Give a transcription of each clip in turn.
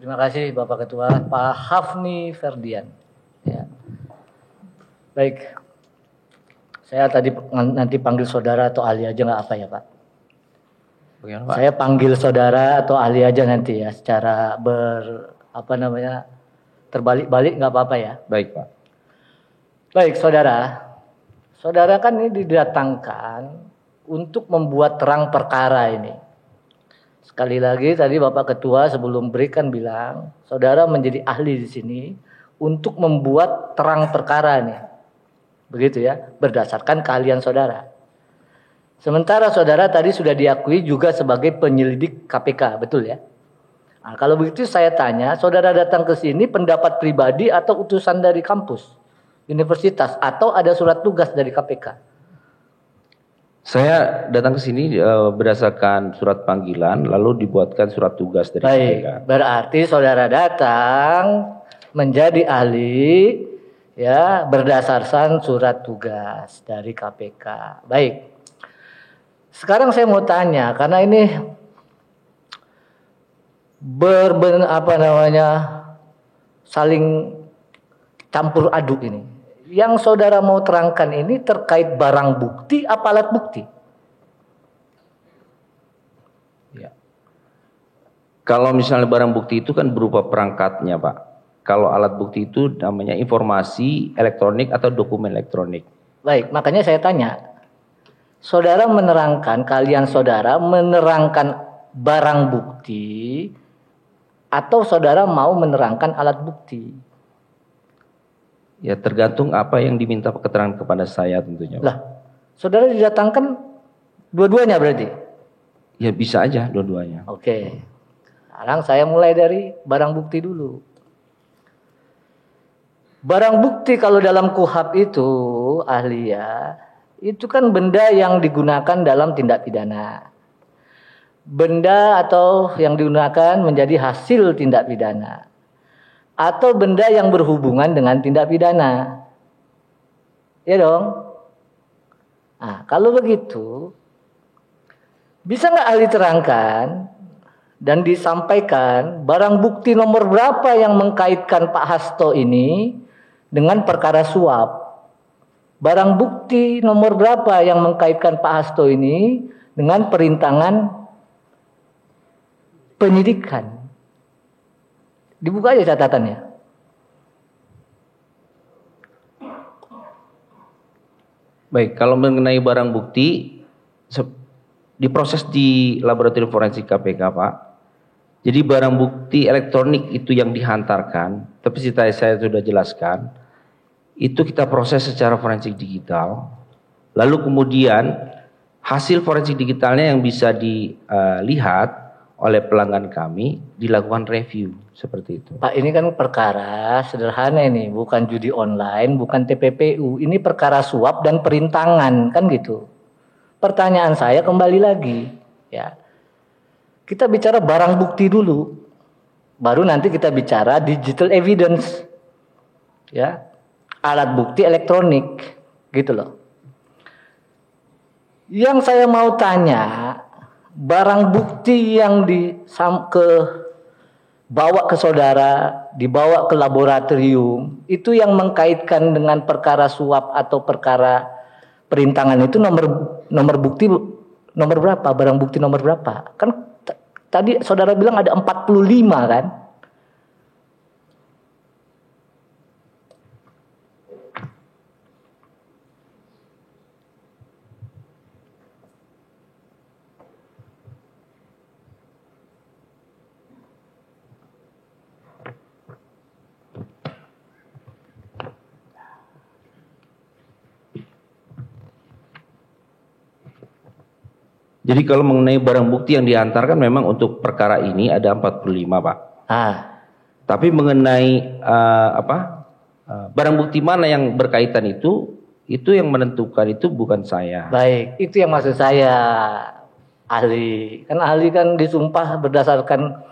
Terima kasih Bapak Ketua, Pak Hafni Ferdian. Ya. Baik, saya tadi nanti panggil saudara atau ahli aja nggak apa ya Pak? Bagaimana, Pak? Saya panggil saudara atau ahli aja nanti ya, secara terbalik-balik nggak apa-apa ya? Baik Pak. Baik saudara, saudara kan ini didatangkan untuk membuat terang perkara ini. Sekali lagi tadi Bapak Ketua sebelum berikan bilang, saudara menjadi ahli di sini untuk membuat terang perkara nih. Begitu ya, berdasarkan keahlian saudara. Sementara saudara tadi sudah diakui juga sebagai penyelidik KPK, betul ya? Nah, kalau begitu saya tanya, saudara datang ke sini pendapat pribadi atau utusan dari kampus, universitas, atau ada surat tugas dari KPK? Saya datang ke sini berdasarkan surat panggilan, lalu dibuatkan surat tugas dari KPK. Berarti saudara datang menjadi ahli ya berdasarkan surat tugas dari KPK. Baik. Sekarang saya mau tanya karena ini saling campur aduk ini. Yang saudara mau terangkan ini terkait barang bukti apa alat bukti? Ya. Kalau misalnya barang bukti itu kan berupa perangkatnya Pak. Kalau alat bukti itu namanya informasi elektronik atau dokumen elektronik. Baik, makanya saya tanya. Saudara menerangkan, kalian saudara menerangkan barang bukti atau saudara mau menerangkan alat bukti? Ya tergantung apa yang diminta keterangan kepada saya tentunya. Lah, saudara didatangkan dua-duanya berarti? Ya bisa aja dua-duanya. Oke. Sekarang saya mulai dari barang bukti dulu. Barang bukti kalau dalam KUHP itu ahli ya, itu kan benda yang digunakan dalam tindak pidana. Benda atau yang digunakan menjadi hasil tindak pidana. Atau benda yang berhubungan dengan tindak pidana. Ya dong? Nah, kalau begitu, bisa nggak ahli terangkan dan disampaikan barang bukti nomor berapa yang mengkaitkan Pak Hasto ini dengan perkara suap? Barang bukti nomor berapa yang mengkaitkan Pak Hasto ini dengan perintangan penyidikan? Dibuka aja catatannya. Baik, kalau mengenai barang bukti diproses di laboratorium forensik KPK Pak. Jadi barang bukti elektronik itu yang dihantarkan, tapi saya sudah jelaskan, itu kita proses secara forensik digital. Lalu kemudian hasil forensik digitalnya yang bisa dilihat oleh pelanggan kami dilakukan review seperti itu. Pak, ini kan perkara sederhana ini, bukan judi online, bukan TPPU. Ini perkara suap dan perintangan, kan gitu. Pertanyaan saya kembali lagi, ya. Kita bicara barang bukti dulu. Baru nanti kita bicara digital evidence. Ya. Alat bukti elektronik, gitu loh. Yang saya mau tanya, barang bukti yang bawa ke saudara, dibawa ke laboratorium, itu yang mengkaitkan dengan perkara suap atau perkara perintangan itu nomor bukti nomor berapa? Barang bukti nomor berapa? Kan tadi saudara bilang ada 45 kan? Jadi kalau mengenai barang bukti yang diantarkan memang untuk perkara ini ada 45 Pak. Tapi mengenai barang bukti mana yang berkaitan itu yang menentukan itu bukan saya. Baik, itu yang maksud saya, ahli. Kan ahli kan disumpah berdasarkan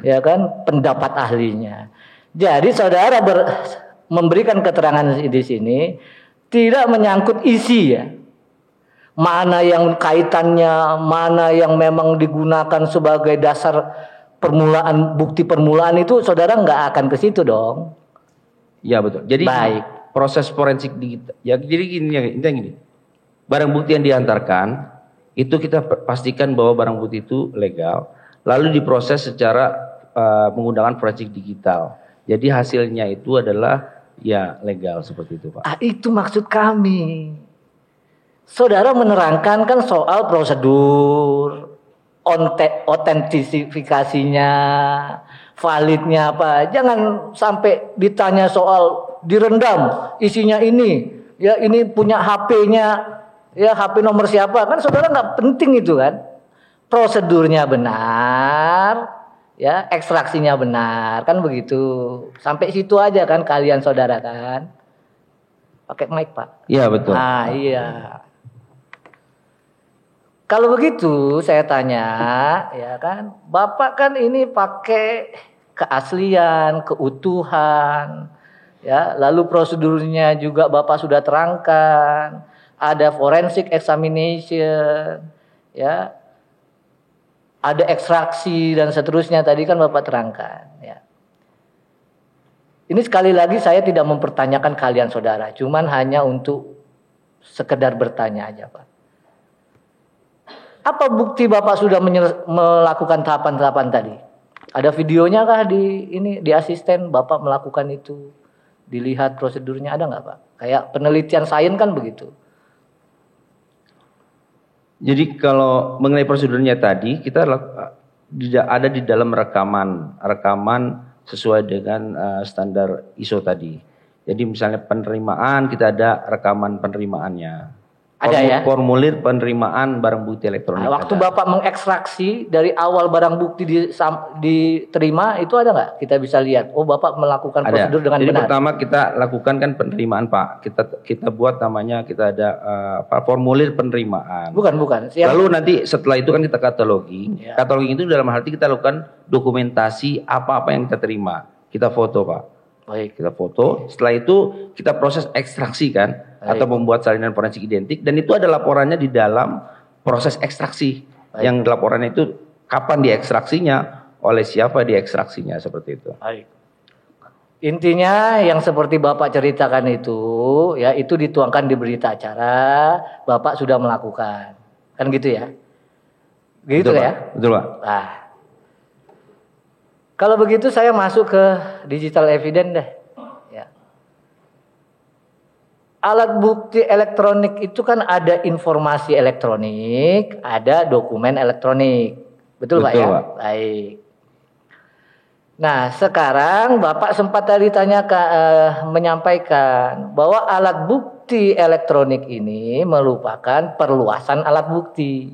ya kan pendapat ahlinya. Jadi saudara memberikan keterangan di sini tidak menyangkut isi ya. Mana yang kaitannya, mana yang memang digunakan sebagai dasar bukti permulaan itu saudara nggak akan ke situ dong. Ya betul. Jadi Baik. proses forensik digital. Ya jadi gini. Barang bukti yang diantarkan itu kita pastikan bahwa barang bukti itu legal, lalu diproses secara menggunakan forensik digital. Jadi hasilnya itu adalah ya legal seperti itu, Pak. Itu maksud kami. Saudara menerangkan kan soal prosedur, otentifikasinya, validnya apa. Jangan sampai ditanya soal direndam, isinya ini, ya ini punya HP-nya, ya HP nomor siapa, kan saudara nggak penting itu kan. Prosedurnya benar, ya ekstraksinya benar, kan begitu. Sampai situ aja kan kalian saudara kan. Pakai mic Pak. Iya betul. Nah iya. Kalau begitu saya tanya, ya kan, Bapak kan ini pakai keaslian, keutuhan, ya, lalu prosedurnya juga Bapak sudah terangkan, ada forensic examination, ya, ada ekstraksi dan seterusnya tadi kan Bapak terangkan, ya. Ini sekali lagi saya tidak mempertanyakan kalian saudara, cuman hanya untuk sekedar bertanya aja Pak. Apa bukti Bapak sudah melakukan tahapan-tahapan tadi? Ada videonya kah di asisten Bapak melakukan itu? Dilihat prosedurnya ada nggak Pak? Kayak penelitian sains kan begitu. Jadi kalau mengenai prosedurnya tadi kita ada di dalam rekaman sesuai dengan standar ISO tadi. Jadi misalnya penerimaan kita ada rekaman penerimaannya. Ada ya? Formulir penerimaan barang bukti elektronik. Nah, waktu ada. Bapak mengekstraksi dari awal barang bukti diterima itu ada nggak? Kita bisa lihat. Oh Bapak melakukan prosedur dengan Jadi benar. pertama kita lakukan kan penerimaan Pak. Kita buat namanya kita ada formulir penerimaan. Bukan. Lalu nanti setelah itu kan kita katalogi. Ya. Katalogi itu dalam arti kita lakukan dokumentasi apa-apa yang kita terima. Kita foto Pak. Baik. Kita foto. Setelah itu kita proses ekstraksi kan. Baik. Atau membuat salinan forensik identik. Dan itu ada laporannya di dalam proses ekstraksi. Baik. Yang laporannya itu kapan diekstraksinya, oleh siapa diekstraksinya, seperti itu. Baik. Intinya yang seperti Bapak ceritakan itu, ya itu dituangkan di berita acara, Bapak sudah melakukan. Kan gitu ya? Gitu Betul, ya? Pak. Betul Pak. Nah, kalau begitu saya masuk ke digital evidence deh. Ya. Alat bukti elektronik itu kan ada informasi elektronik, ada dokumen elektronik. Betul Pak ya? Pak. Baik. Nah, sekarang Bapak sempat tadi menyampaikan bahwa alat bukti elektronik ini merupakan perluasan alat bukti.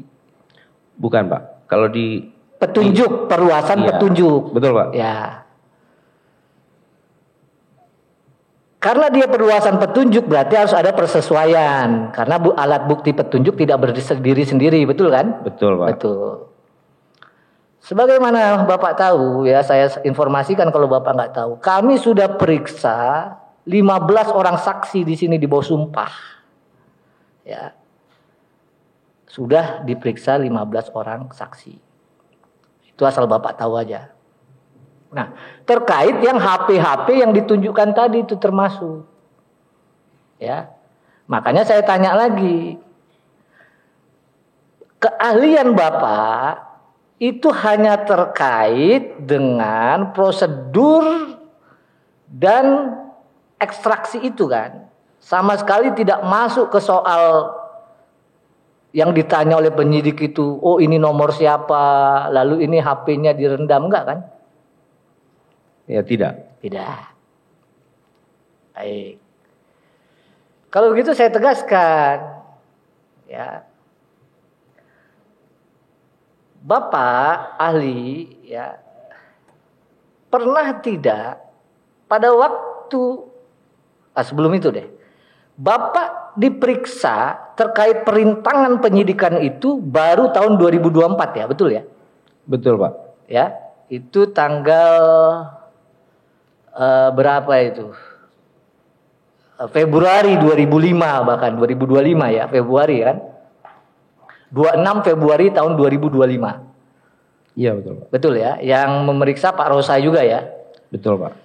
Bukan Pak. Kalau di Petunjuk, perluasan iya, petunjuk. Betul Pak. Ya. Karena dia perluasan petunjuk berarti harus ada persesuaian. Karena alat bukti petunjuk tidak berdiri sendiri, betul kan? Betul Pak. Betul. Sebagaimana Bapak tahu ya, saya informasikan kalau Bapak nggak tahu. Kami sudah periksa 15 orang saksi di sini di bawah sumpah. Ya. Sudah diperiksa 15 orang saksi. Itu asal Bapak tahu aja. Nah, terkait yang HP-HP yang ditunjukkan tadi itu termasuk. Ya. Makanya saya tanya lagi. Keahlian Bapak itu hanya terkait dengan prosedur dan ekstraksi itu kan. Sama sekali tidak masuk ke soal yang ditanya oleh penyidik itu, oh ini nomor siapa, lalu ini HP-nya direndam, enggak kan? Ya tidak. Tidak. Baik. Kalau begitu saya tegaskan, ya, Bapak ahli, ya, pernah tidak pada waktu sebelum itu deh, Bapak diperiksa terkait perintangan penyidikan itu baru tahun 2024 ya, betul ya? Betul Pak. Ya, itu tanggal berapa itu? Februari 2005 bahkan 2025 ya, Februari kan? 26 Februari tahun 2025. Iya betul Pak. Betul ya, yang memeriksa Pak Rosa juga ya. Betul Pak.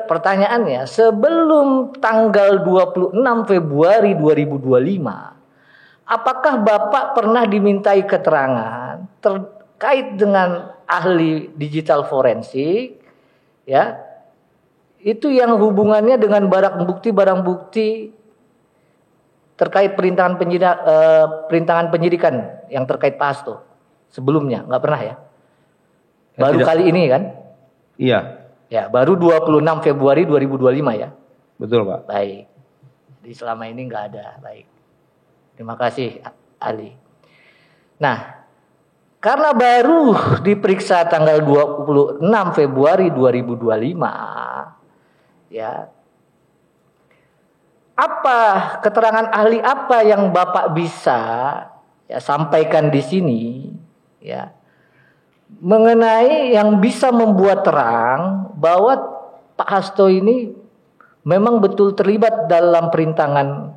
Pertanyaannya, sebelum tanggal 26 Februari 2025, apakah Bapak pernah dimintai keterangan terkait dengan ahli digital forensik, ya? Itu yang hubungannya dengan barang bukti terkait perintangan penyidikan yang terkait Pak Hasto sebelumnya, nggak pernah ya? Baru tidak. Kali ini kan? Iya. Ya, baru 26 Februari 2025 ya. Betul Pak. Baik. Jadi selama ini nggak ada. Baik. Terima kasih Ali. Nah, karena baru diperiksa tanggal 26 Februari 2025, ya. Apa keterangan ahli apa yang Bapak bisa ya sampaikan di sini, ya, mengenai yang bisa membuat terang bahwa Pak Hasto ini memang betul terlibat dalam perintangan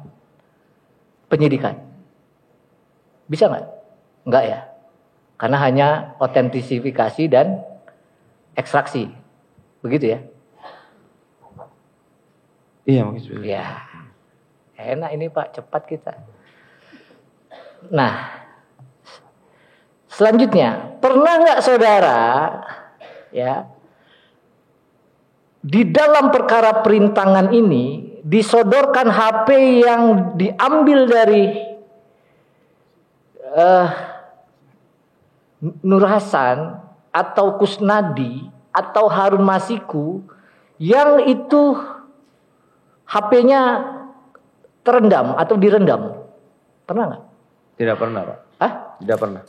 penyidikan? Bisa nggak? Nggak ya, karena hanya otentifikasi dan ekstraksi, begitu ya? Iya maksudnya. Ya, enak ini Pak, cepat kita. Nah, selanjutnya, pernah nggak saudara, ya, di dalam perkara perintangan ini disodorkan HP yang diambil dari Nur Hasan atau Kusnadi atau Harun Masiku yang itu HP-nya terendam atau direndam? Pernah nggak? Tidak pernah Pak. Hah? Tidak pernah.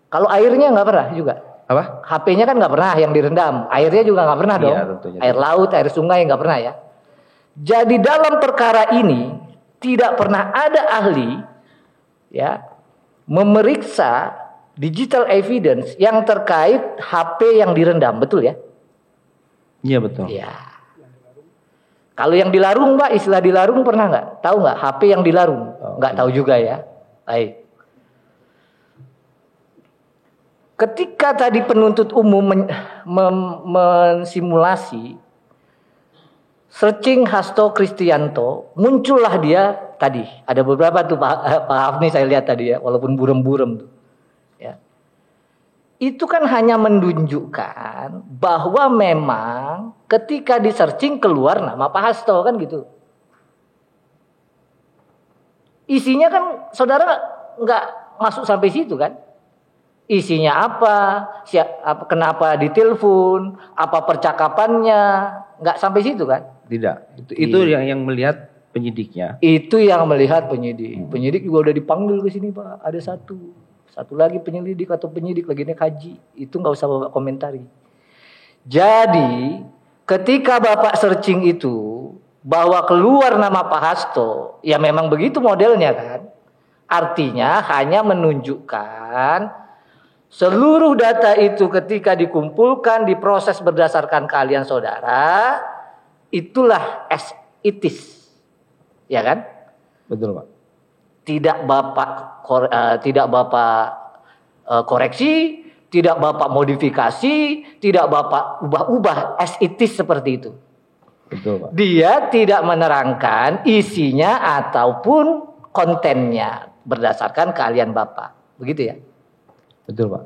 Kalau airnya nggak pernah juga? Apa? HP-nya kan nggak pernah yang direndam, airnya juga nggak pernah dong. Iya, tentunya. Air laut, air sungai nggak pernah ya. Jadi dalam perkara ini tidak pernah ada ahli, ya, memeriksa digital evidence yang terkait HP yang direndam, betul ya? Iya betul. Iya. Kalau yang dilarung Pak, istilah dilarung pernah nggak? Tahu nggak HP yang dilarung? Nggak tahu juga ya. Baik. Ketika tadi penuntut umum mensimulasi searching Hasto Kristianto, muncullah dia tadi. Ada beberapa tuh Pak Hafni saya lihat tadi ya, walaupun burem-burem tuh. Ya. Itu kan hanya menunjukkan bahwa memang ketika di searching keluar nama Pak Hasto kan gitu. Isinya kan saudara nggak masuk sampai situ kan? Isinya apa, kenapa ditelepon, apa percakapannya, nggak sampai situ kan? Tidak. Itu yang melihat penyidiknya. Itu yang melihat penyidik. Penyidik juga udah dipanggil ke sini Pak. Ada satu lagi penyelidik atau penyidik lagi naik haji. Itu nggak usah Bapak komentari. Jadi ketika Bapak searching itu bahwa keluar nama Pak Hasto, ya memang begitu modelnya kan? Artinya hanya menunjukkan seluruh data itu ketika dikumpulkan, diproses berdasarkan keahlian saudara, itulah as it is. Ya kan? Betul Pak. Tidak Bapak koreksi, tidak Bapak modifikasi, tidak Bapak ubah-ubah, as it is seperti itu. Betul Pak. Dia tidak menerangkan isinya ataupun kontennya berdasarkan keahlian Bapak. Begitu ya? Betul Pak.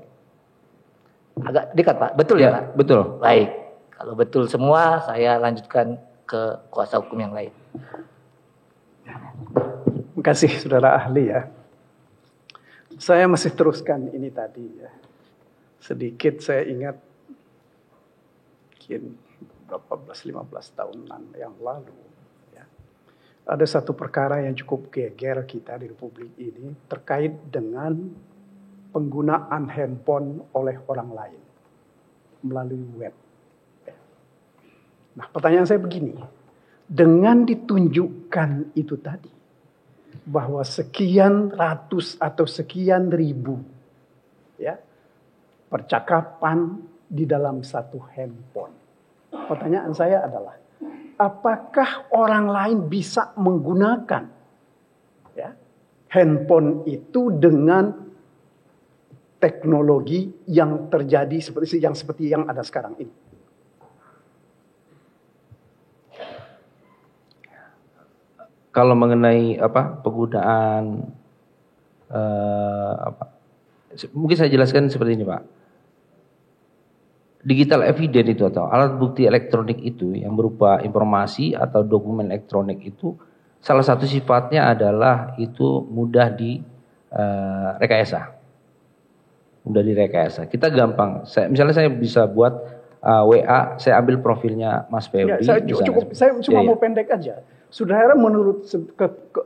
Agak dekat Pak, betul ya Pak? Betul. Baik, kalau betul semua saya lanjutkan ke kuasa hukum yang lain. Terima kasih saudara ahli ya. Saya masih teruskan ini tadi ya. Sedikit saya ingat mungkin berapa 15 tahunan yang lalu ya. Ada satu perkara yang cukup geger kita di Republik ini terkait dengan penggunaan handphone oleh orang lain melalui web. Nah, pertanyaan saya begini. Dengan ditunjukkan itu tadi, bahwa sekian ratus atau sekian ribu ya, percakapan di dalam satu handphone. Pertanyaan saya adalah, apakah orang lain bisa menggunakan ya, handphone itu dengan teknologi yang terjadi seperti yang ada sekarang ini. Kalau mengenai penggunaan mungkin saya jelaskan seperti ini, Pak. Digital evidence itu atau alat bukti elektronik itu yang berupa informasi atau dokumen elektronik itu salah satu sifatnya adalah itu mudah di rekayasa. Mudah direkayasa. Kita gampang. Misalnya saya bisa buat WA, saya ambil profilnya Mas Febri. Ya, saya cuma mau pendek aja. Saudara, menurut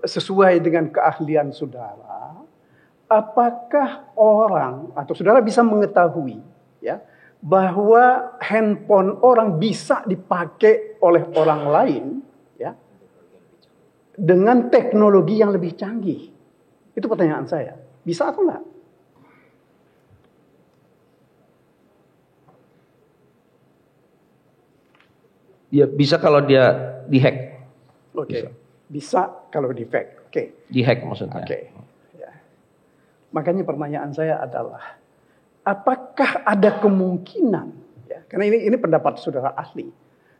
sesuai dengan keahlian saudara, apakah orang atau saudara bisa mengetahui ya bahwa handphone orang bisa dipakai oleh orang lain ya dengan teknologi yang lebih canggih? Itu pertanyaan saya. Bisa atau enggak? Ya bisa kalau dia dihack. Oke. Bisa kalau di-hack. Oke. Dihack maksudnya. Oke. Ya. Makanya pertanyaan saya adalah, apakah ada kemungkinan, ya, karena ini pendapat saudara ahli,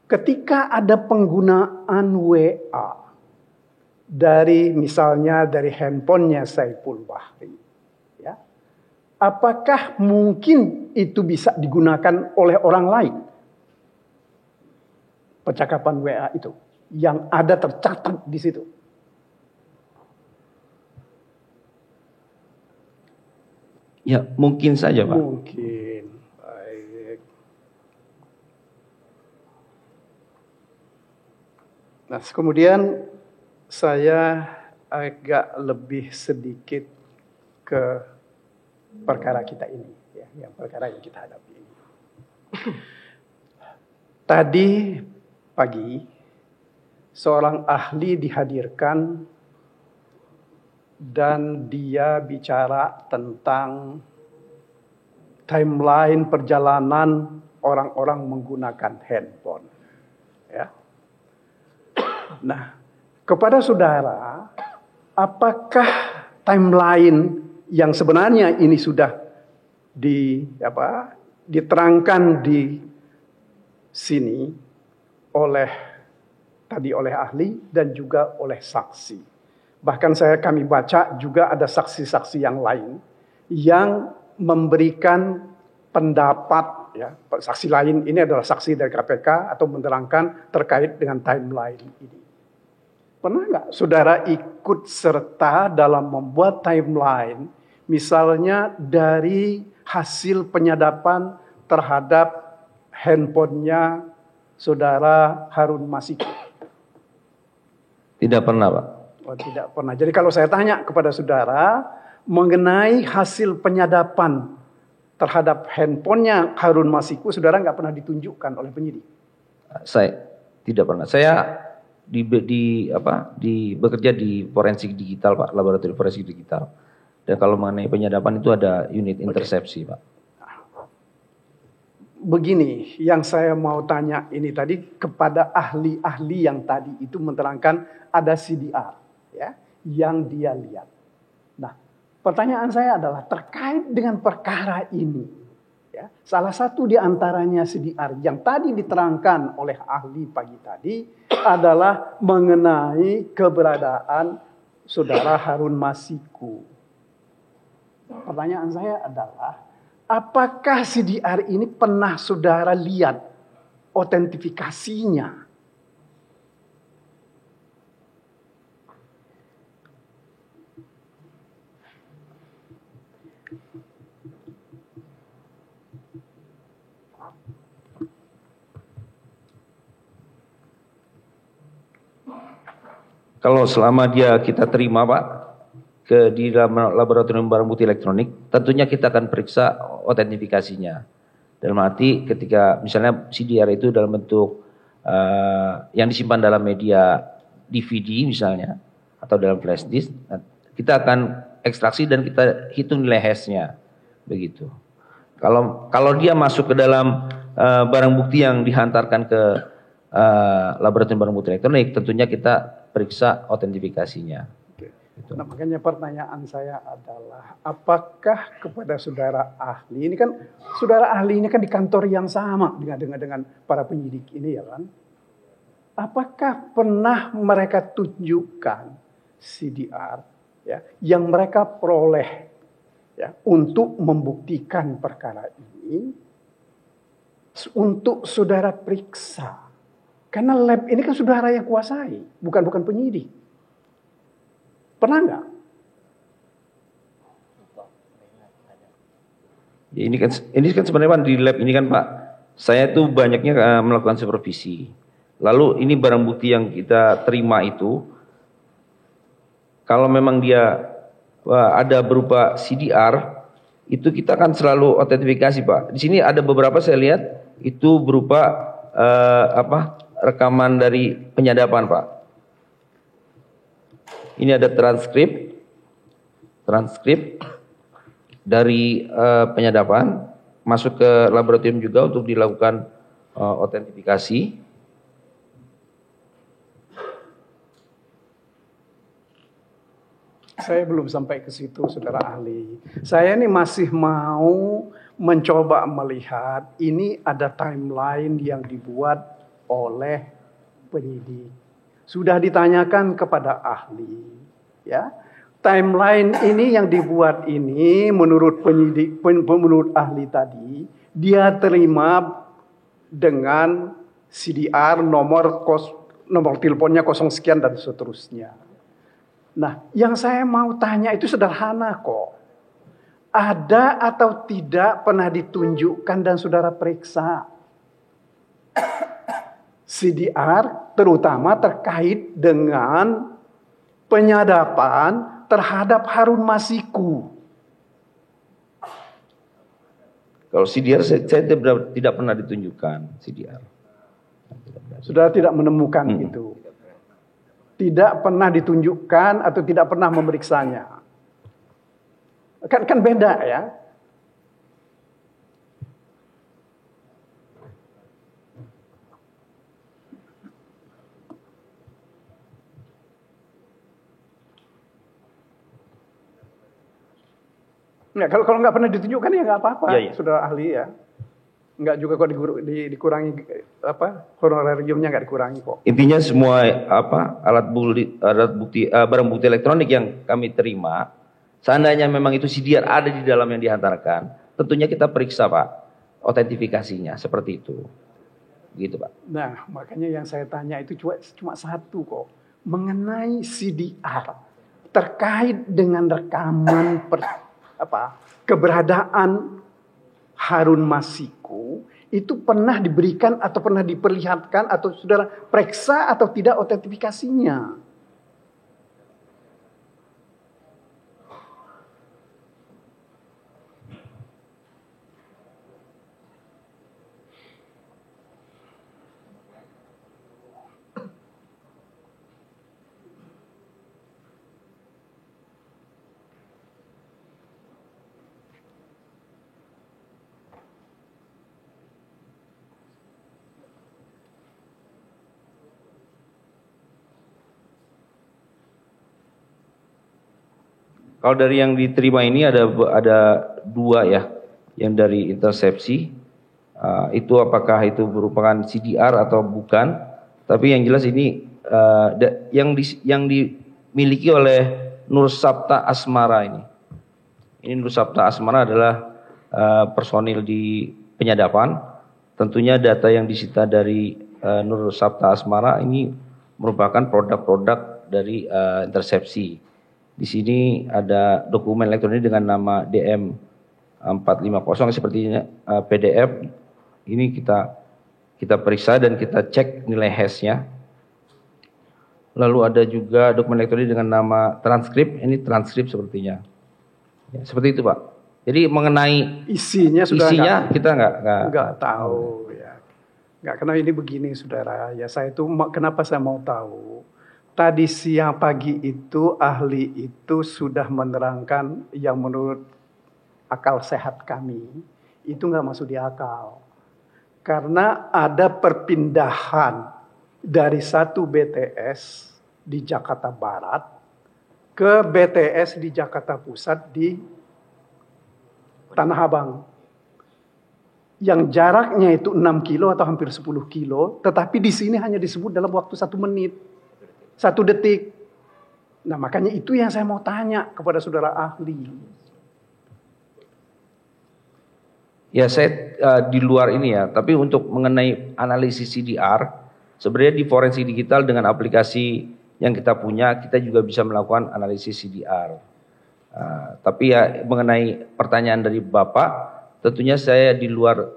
ketika ada penggunaan WA misalnya dari handphonenya Saiful Bahri, ya, apakah mungkin itu bisa digunakan oleh orang lain? Percakapan WA itu yang ada tercatat di situ. Ya, mungkin saja, Pak. Mungkin. Baik. Nah, kemudian saya agak lebih sedikit ke perkara kita ini, ya, yang perkara yang kita hadapi ini. Tadi pagi seorang ahli dihadirkan dan dia bicara tentang timeline perjalanan orang-orang menggunakan handphone. Ya. Nah, kepada saudara, apakah timeline yang sebenarnya ini sudah diterangkan di sini oleh ahli dan juga oleh saksi. Bahkan kami baca juga ada saksi-saksi yang lain yang memberikan pendapat, ya, saksi lain ini adalah saksi dari KPK atau menerangkan terkait dengan timeline ini. Pernah nggak saudara ikut serta dalam membuat timeline, misalnya dari hasil penyadapan terhadap handphonenya saudara Harun Masiku? Tidak pernah, Pak. Oh, tidak pernah. Jadi kalau saya tanya kepada saudara mengenai hasil penyadapan terhadap handphonenya Harun Masiku, saudara nggak pernah ditunjukkan oleh penyidik? Saya tidak pernah. Saya bekerja di forensik digital, Pak, laboratorium forensik digital. Dan kalau mengenai penyadapan itu ada unit intersepsi, Pak. Begini, yang saya mau tanya ini tadi kepada ahli-ahli yang tadi itu menerangkan ada CDR, ya, yang dia lihat. Nah, pertanyaan saya adalah terkait dengan perkara ini, ya, salah satu di antaranya CDR yang tadi diterangkan oleh ahli pagi tadi adalah mengenai keberadaan saudara Harun Masiku. Pertanyaan saya adalah, apakah CDR ini pernah saudara lihat otentifikasinya? Kalau selama kita terima, Pak, di dalam laboratorium barang bukti elektronik, tentunya kita akan periksa otentifikasinya. Dalam arti ketika misalnya CDR itu dalam bentuk yang disimpan dalam media DVD misalnya, atau dalam flash disk, kita akan ekstraksi dan kita hitung nilai hashnya, begitu. Kalau dia masuk ke dalam barang bukti yang dihantarkan ke laboratorium barang bukti elektronik, tentunya kita periksa otentifikasinya. Gitu. Nah, makanya pertanyaan saya adalah, apakah kepada saudara ahli ini kan, saudara ahli ini kan di kantor yang sama dengan para penyidik ini ya kan? Apakah pernah mereka tunjukkan CDR ya, yang mereka peroleh ya, untuk membuktikan perkara ini untuk saudara periksa? Karena lab ini kan saudara yang kuasai, bukan penyidik. Pernah nggak? Ya, ini kan sebenarnya Pak, di lab ini kan Pak, saya tuh banyaknya melakukan supervisi. Lalu ini barang bukti yang kita terima itu, kalau memang dia ada berupa CDR, itu kita akan selalu autentifikasi Pak. Di sini ada beberapa saya lihat itu berupa rekaman dari penyadapan Pak. Ini ada transkrip dari penyadapan masuk ke laboratorium juga untuk dilakukan autentifikasi. Saya belum sampai ke situ, saudara ahli. Saya ini masih mau mencoba melihat ini ada timeline yang dibuat oleh penyidik. Sudah ditanyakan kepada ahli, ya. Timeline ini yang dibuat ini menurut penyidik, menurut ahli tadi, dia terima dengan CDR nomor teleponnya kosong sekian dan seterusnya. Nah, yang saya mau tanya itu sederhana kok. Ada atau tidak pernah ditunjukkan dan saudara periksa CDR terutama terkait dengan penyadapan terhadap Harun Masiku. Kalau CDR saya tidak pernah ditunjukkan CDR. Saudara tidak menemukan itu. Tidak pernah ditunjukkan atau tidak pernah memeriksanya. Kan beda ya. Ya, kalau nggak pernah ditunjukkan ya nggak apa-apa, ya. saudara ahli ya. Nggak juga kok dikurangi honorariumnya nggak dikurangi kok. Intinya semua alat bukti barang bukti elektronik yang kami terima, seandainya memang itu CDR ada di dalam yang dihantarkan, tentunya kita periksa Pak, autentifikasinya seperti itu, gitu Pak. Nah makanya yang saya tanya itu cuma satu kok, mengenai CDR terkait dengan rekaman keberadaan Harun Masiku itu pernah diberikan atau pernah diperlihatkan atau saudara periksa atau tidak autentifikasinya. Kalau dari yang diterima ini ada dua ya, yang dari intersepsi, itu apakah itu merupakan CDR atau bukan? Tapi yang jelas ini yang dimiliki oleh Nur Sapta Asmara ini. Ini Nur Sapta Asmara adalah personil di penyadapan. Tentunya data yang disita dari Nur Sapta Asmara ini merupakan produk-produk dari intersepsi. Di sini ada dokumen elektronik dengan nama DM 450 sepertinya PDF. Ini kita periksa dan kita cek nilai hash-nya. Lalu ada juga dokumen elektronik dengan nama transkrip. Ini transkrip sepertinya. Ya, seperti itu Pak. Jadi mengenai isinya kita nggak tahu ya. Nggak, karena ini begini saudara. Ya saya itu kenapa saya mau tahu. Tadi siang pagi itu ahli itu sudah menerangkan yang menurut akal sehat kami itu nggak masuk di akal. Karena ada perpindahan dari satu BTS di Jakarta Barat ke BTS di Jakarta Pusat di Tanah Abang. Yang jaraknya itu 6 kilo atau hampir 10 kilo, tetapi di sini hanya disebut dalam waktu 1 menit, 1 detik. Nah, makanya itu yang saya mau tanya kepada saudara ahli. Ya, saya di luar ini ya, tapi untuk mengenai analisis CDR, sebenarnya di forensik digital dengan aplikasi yang kita punya, kita juga bisa melakukan analisis CDR. Tapi ya mengenai pertanyaan dari Bapak, tentunya saya di luar,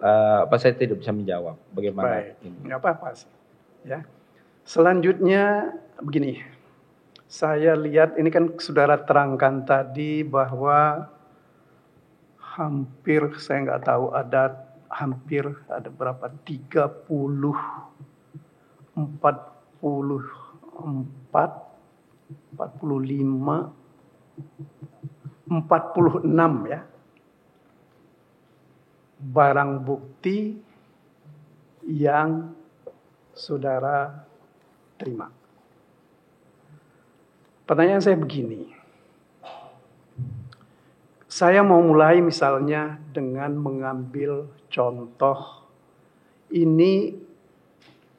saya tidak bisa menjawab bagaimana. Baik, nggak apa-apa sih. Ya. Selanjutnya begini, saya lihat ini kan saudara terangkan tadi bahwa hampir saya nggak tahu hampir ada berapa 30, 44, 45, 46 ya. Barang bukti yang saudara terima. Pertanyaan saya begini. Saya mau mulai misalnya dengan mengambil contoh. Ini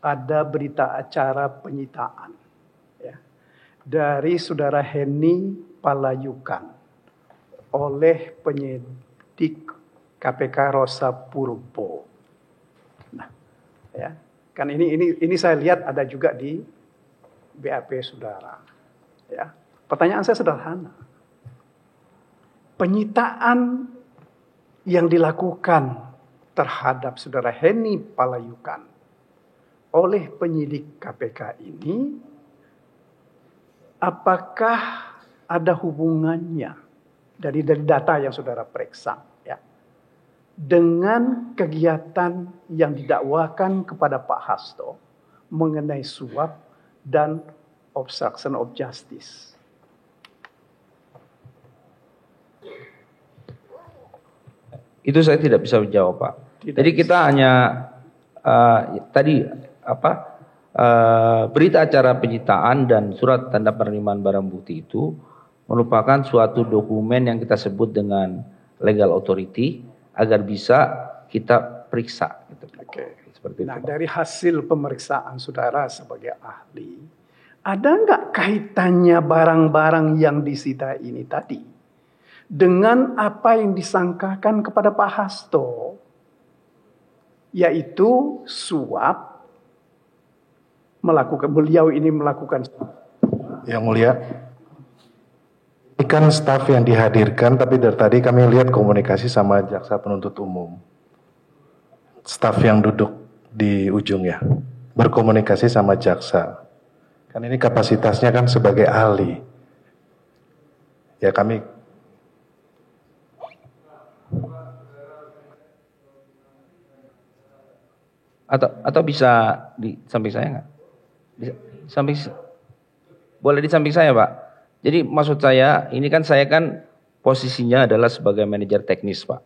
ada berita acara penyitaan ya, dari saudara Henny Palayukan oleh penyidik KPK Rosa Purbo. Nah, ya, kan ini saya lihat ada juga di BAP saudara. Ya, pertanyaan saya sederhana. Penyitaan yang dilakukan terhadap saudara Henny Palayukan oleh penyidik KPK ini, apakah ada hubungannya dari data yang saudara periksa ya, dengan kegiatan yang didakwakan kepada Pak Hasto mengenai suap dan obstruction of justice? Itu saya tidak bisa menjawab, Pak. Jadi kita hanya berita acara penyitaan dan surat tanda penerimaan barang bukti itu merupakan suatu dokumen yang kita sebut dengan legal authority agar bisa kita periksa. Gitu. Oke. Seperti nah, itu, Pak. dari hasil pemeriksaan saudara sebagai ahli, ada nggak kaitannya barang-barang yang disita ini tadi dengan apa yang disangkakan kepada Pak Hasto, yaitu suap, beliau ini melakukan. Yang mulia, ini kan staf yang dihadirkan, tapi dari tadi kami lihat komunikasi sama jaksa penuntut umum. Staf yang duduk di ujung ya, berkomunikasi sama jaksa. Kan ini kapasitasnya kan sebagai ahli. Ya kami. Atau bisa di samping saya nggak? Boleh di samping saya, Pak. Jadi maksud saya, ini kan saya kan posisinya adalah sebagai manajer teknis, Pak,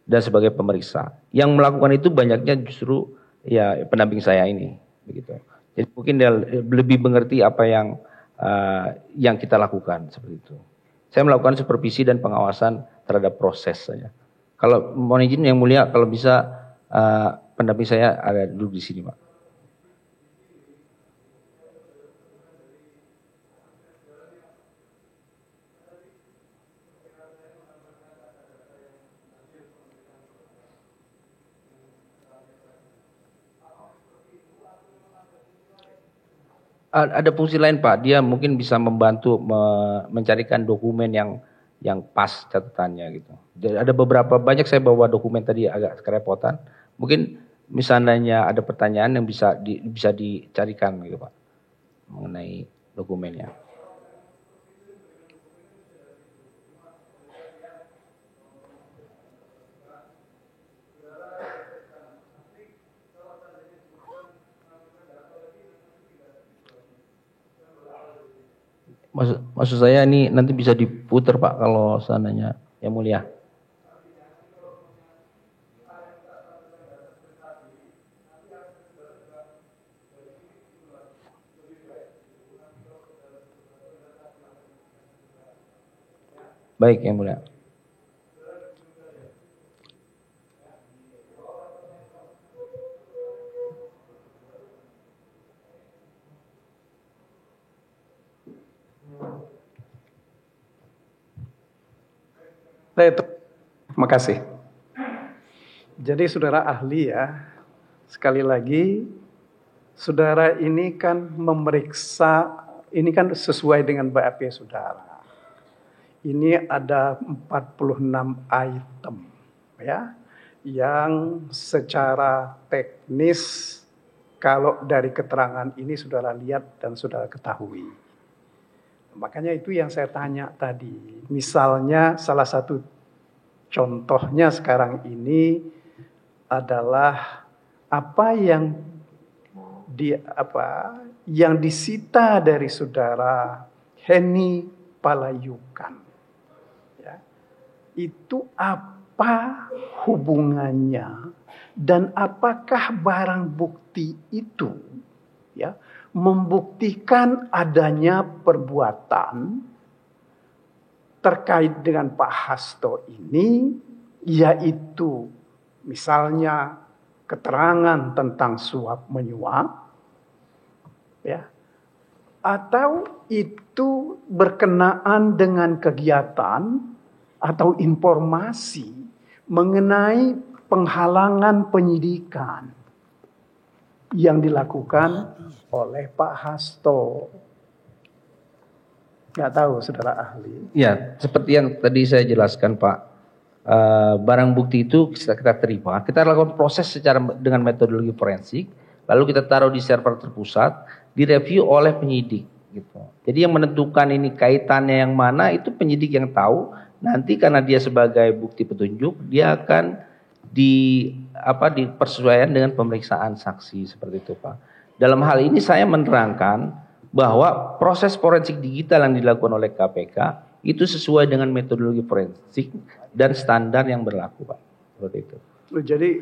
dan sebagai pemeriksa. Yang melakukan itu banyaknya justru ya pendamping saya ini, begitu. Jadi mungkin dia lebih mengerti apa yang kita lakukan seperti itu. Saya melakukan supervisi dan pengawasan terhadap proses saja. Kalau mohon izin yang mulia, kalau bisa pendamping saya ada duduk di sini, Pak. Ada fungsi lain, Pak. Dia mungkin bisa membantu mencarikan dokumen yang pas catatannya gitu. Jadi ada banyak saya bawa dokumen tadi agak kerepotan. Mungkin misalnya ada pertanyaan yang bisa dicarikan gitu, Pak, mengenai dokumennya. Maksud saya ini nanti bisa diputar, Pak, kalau seandainya yang mulia. Baik, Yang Mulia. Terima kasih. Jadi saudara ahli ya, sekali lagi saudara ini kan memeriksa, ini kan sesuai dengan BAP saudara. Ini ada 46 item ya, yang secara teknis kalau dari keterangan ini saudara lihat dan saudara ketahui. Makanya itu yang saya tanya tadi. Misalnya salah satu contohnya sekarang ini adalah apa yang disita dari saudara Henny Palayukan. Ya. Itu apa hubungannya dan apakah barang bukti itu ya membuktikan adanya perbuatan terkait dengan Pak Hasto ini, yaitu misalnya keterangan tentang suap menyuap, ya, atau itu berkenaan dengan kegiatan atau informasi mengenai penghalangan penyidikan yang dilakukan oleh Pak Hasto. Nggak tahu, saudara ahli. Ya, seperti yang tadi saya jelaskan, Pak. Barang bukti itu kita terima, kita lakukan proses dengan metodologi forensik, lalu kita taruh di server terpusat, direview oleh penyidik. Gitu. Jadi yang menentukan ini kaitannya yang mana itu penyidik yang tahu. Nanti karena dia sebagai bukti petunjuk, dia akan dipersesuaikan dengan pemeriksaan saksi seperti itu, Pak. Dalam hal ini saya menerangkan bahwa proses forensik digital yang dilakukan oleh KPK itu sesuai dengan metodologi forensik dan standar yang berlaku, Pak. Seperti itu. Jadi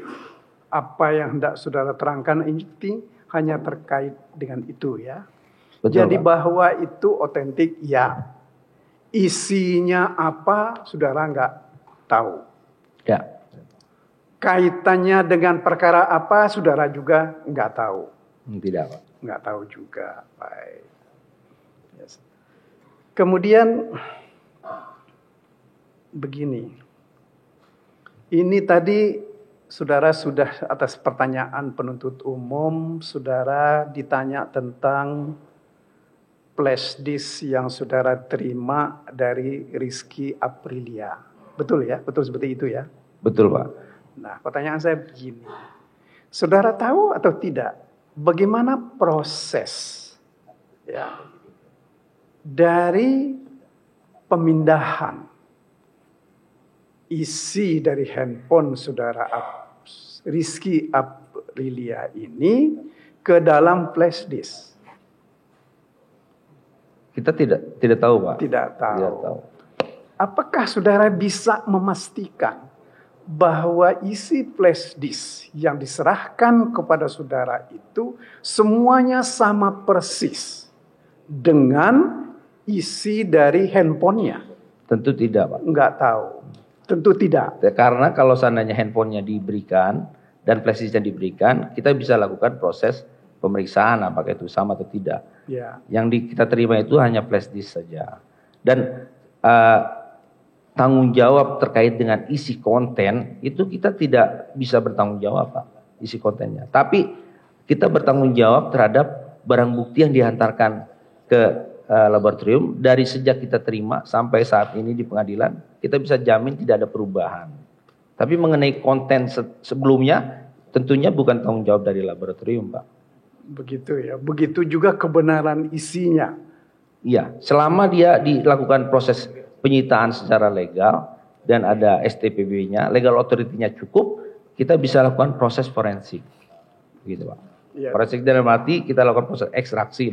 apa yang hendak saudara terangkan ini hanya terkait dengan itu ya. Betul, jadi Pak. bahwa itu otentik ya. Isinya apa saudara nggak tahu. Ya. Kaitannya dengan perkara apa saudara juga nggak tahu. Tidak, Pak. Nggak tahu juga. Baik. Yes. Kemudian begini. Ini tadi saudara sudah atas pertanyaan penuntut umum, saudara ditanya tentang flash disk yang saudara terima dari Rizky Aprilia. Betul ya? Betul seperti itu ya? Betul, Pak. Nah, pertanyaan saya begini. Saudara tahu atau tidak bagaimana proses ya dari pemindahan isi dari handphone saudara Rizky Aprilia ini ke dalam flash disk? Kita tidak tahu, Pak. Tidak tahu. Tidak tahu. Apakah saudara bisa memastikan bahwa isi flash disk yang diserahkan kepada saudara itu semuanya sama persis dengan isi dari handphonenya? Tentu tidak, Pak. Enggak tahu. Tentu tidak. Karena kalau seandainya handphonenya diberikan dan flash disknya diberikan, kita bisa lakukan proses pemeriksaan apakah itu sama atau tidak. Ya. Yang kita terima itu hanya flash disk saja. Dan tanggung jawab terkait dengan isi konten itu kita tidak bisa bertanggung jawab, Pak, isi kontennya. Tapi kita bertanggung jawab terhadap barang bukti yang dihantarkan ke laboratorium dari sejak kita terima sampai saat ini di pengadilan, kita bisa jamin tidak ada perubahan. Tapi mengenai konten sebelumnya tentunya bukan tanggung jawab dari laboratorium, Pak. Begitu ya. Begitu juga kebenaran isinya. Iya, selama dia dilakukan proses penyitaan secara legal dan ada STPB-nya, legal authority-nya cukup, kita bisa lakukan proses forensik. Gitu, Pak. Ya. Forensik dalam arti kita lakukan proses ekstraksi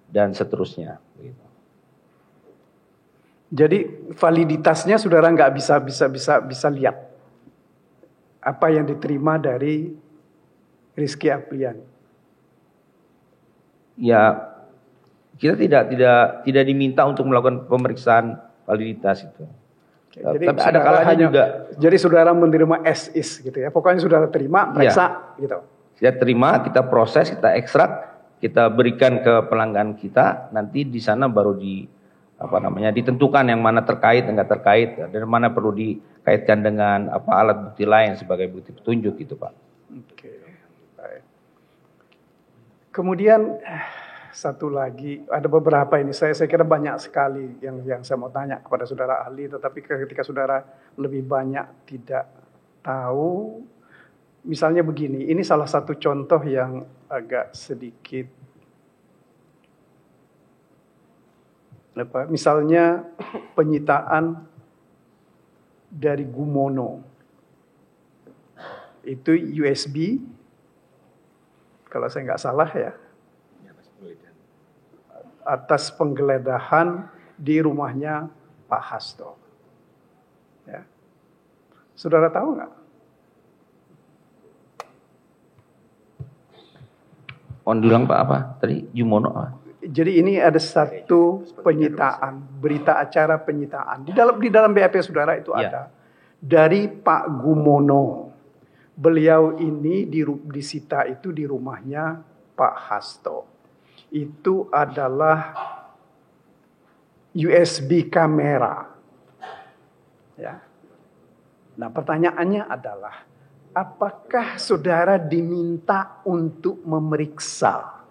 dan seterusnya. Gitu. Jadi validitasnya saudara nggak bisa lihat apa yang diterima dari Rizky Aprilia. Ya, kita tidak diminta untuk melakukan pemeriksaan validitas itu. Jadi tapi ada kalanya juga. Jadi saudara menerima as is gitu ya. Pokoknya saudara terima, periksa gitu. Saya terima, kita proses, kita ekstrak, kita berikan ke pelanggan kita. Nanti di sana baru ditentukan yang mana terkait dan nggak terkait, dan mana perlu dikaitkan dengan alat bukti lain sebagai bukti petunjuk gitu Pak. Oke, baik. Kemudian satu lagi, ada beberapa ini saya kira banyak sekali yang saya mau tanya kepada saudara ahli, tetapi ketika saudara lebih banyak tidak tahu, misalnya begini, ini salah satu contoh yang agak sedikit, misalnya penyitaan dari Gumono, itu USB, kalau saya nggak salah ya, atas penggeledahan di rumahnya Pak Hasto. Ya. Saudara tahu nggak? Diulang Pak apa? Tadi Jumono apa? Jadi ini ada satu penyitaan, berita acara penyitaan. Di dalam BAP saudara itu ada. Dari Pak Gumono. Beliau ini disita itu di rumahnya Pak Hasto. Itu adalah USB kamera. Ya. Nah, pertanyaannya adalah, apakah saudara diminta untuk memeriksa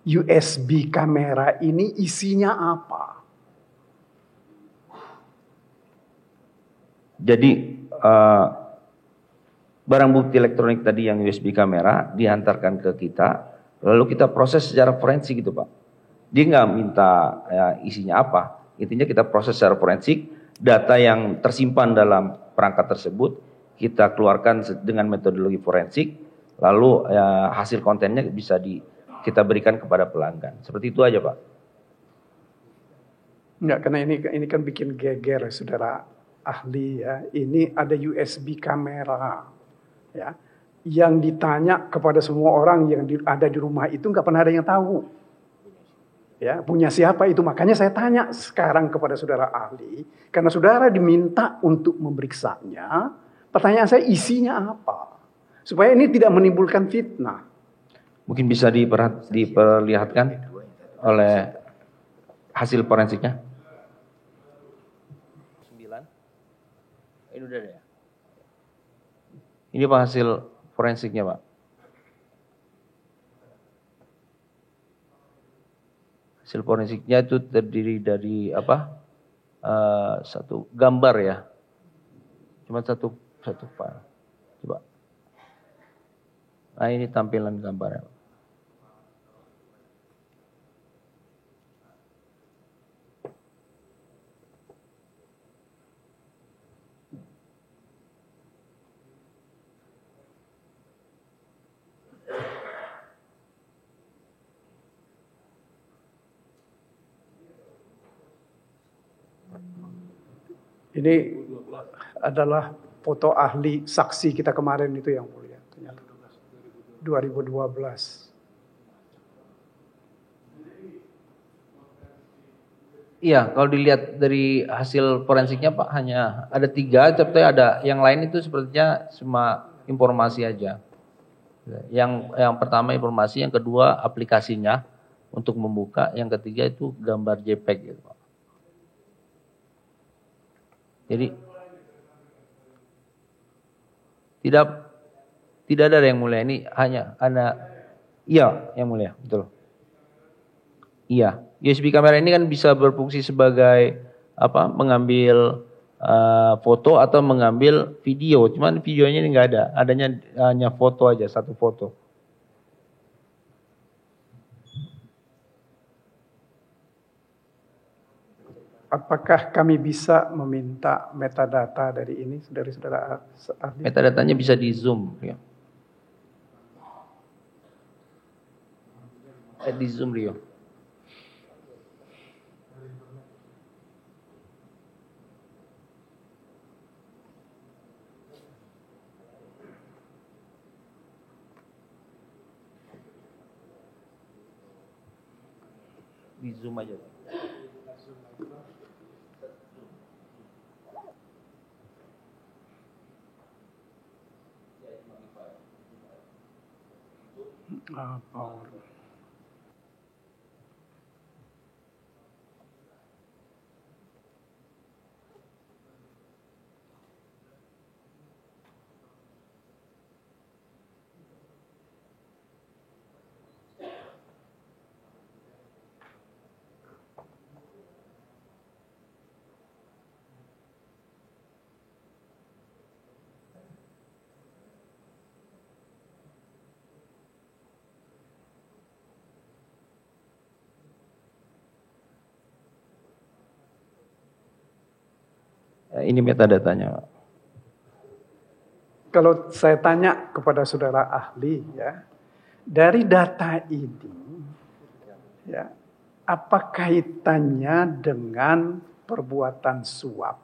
USB kamera ini isinya apa? Jadi barang bukti elektronik tadi yang USB kamera dihantarkan ke kita, lalu kita proses secara forensik gitu Pak. Dia nggak minta isinya apa, intinya kita proses secara forensik, data yang tersimpan dalam perangkat tersebut kita keluarkan dengan metodologi forensik, lalu hasil kontennya bisa kita berikan kepada pelanggan. Seperti itu aja Pak. Enggak, karena ini kan bikin geger saudara ahli ya. Ini ada USB kamera ya. Yang ditanya kepada semua orang yang ada di rumah itu nggak pernah ada yang tahu. Ya, punya siapa itu? Makanya saya tanya sekarang kepada saudara ahli, karena saudara diminta untuk memeriksanya. Pertanyaan saya, isinya apa? Supaya ini tidak menimbulkan fitnah. Mungkin bisa diperlihatkan oleh hasil forensiknya. 9. Ini udah ada ya? Ini Pak hasil forensiknya Pak. Hasil forensiknya itu terdiri dari satu gambar ya. Cuma satu file. Coba. Nah ini tampilan gambarnya. Ini adalah foto ahli saksi kita kemarin itu yang mulia. Ternyata 2012. Iya, kalau dilihat dari hasil forensiknya Pak hanya ada 3, tapi ada yang lain itu sepertinya cuma informasi aja. Yang pertama informasi, yang kedua aplikasinya untuk membuka, yang ketiga itu gambar JPEG gitu Pak. Jadi tidak ada yang mulia, ini hanya ada yang mulia, betul. Iya, USB kamera ini kan bisa berfungsi sebagai mengambil foto atau mengambil video. Cuman videonya ini nggak ada, adanya hanya foto aja, satu foto. Apakah kami bisa meminta metadata dari ini, dari saudara ahli? Metadatanya bisa di zoom, ya. Di zoom Rio. Di zoom aja. Power. Ini metadatanya, Pak. Kalau saya tanya kepada saudara ahli, ya, dari data ini, ya, apa kaitannya dengan perbuatan suap?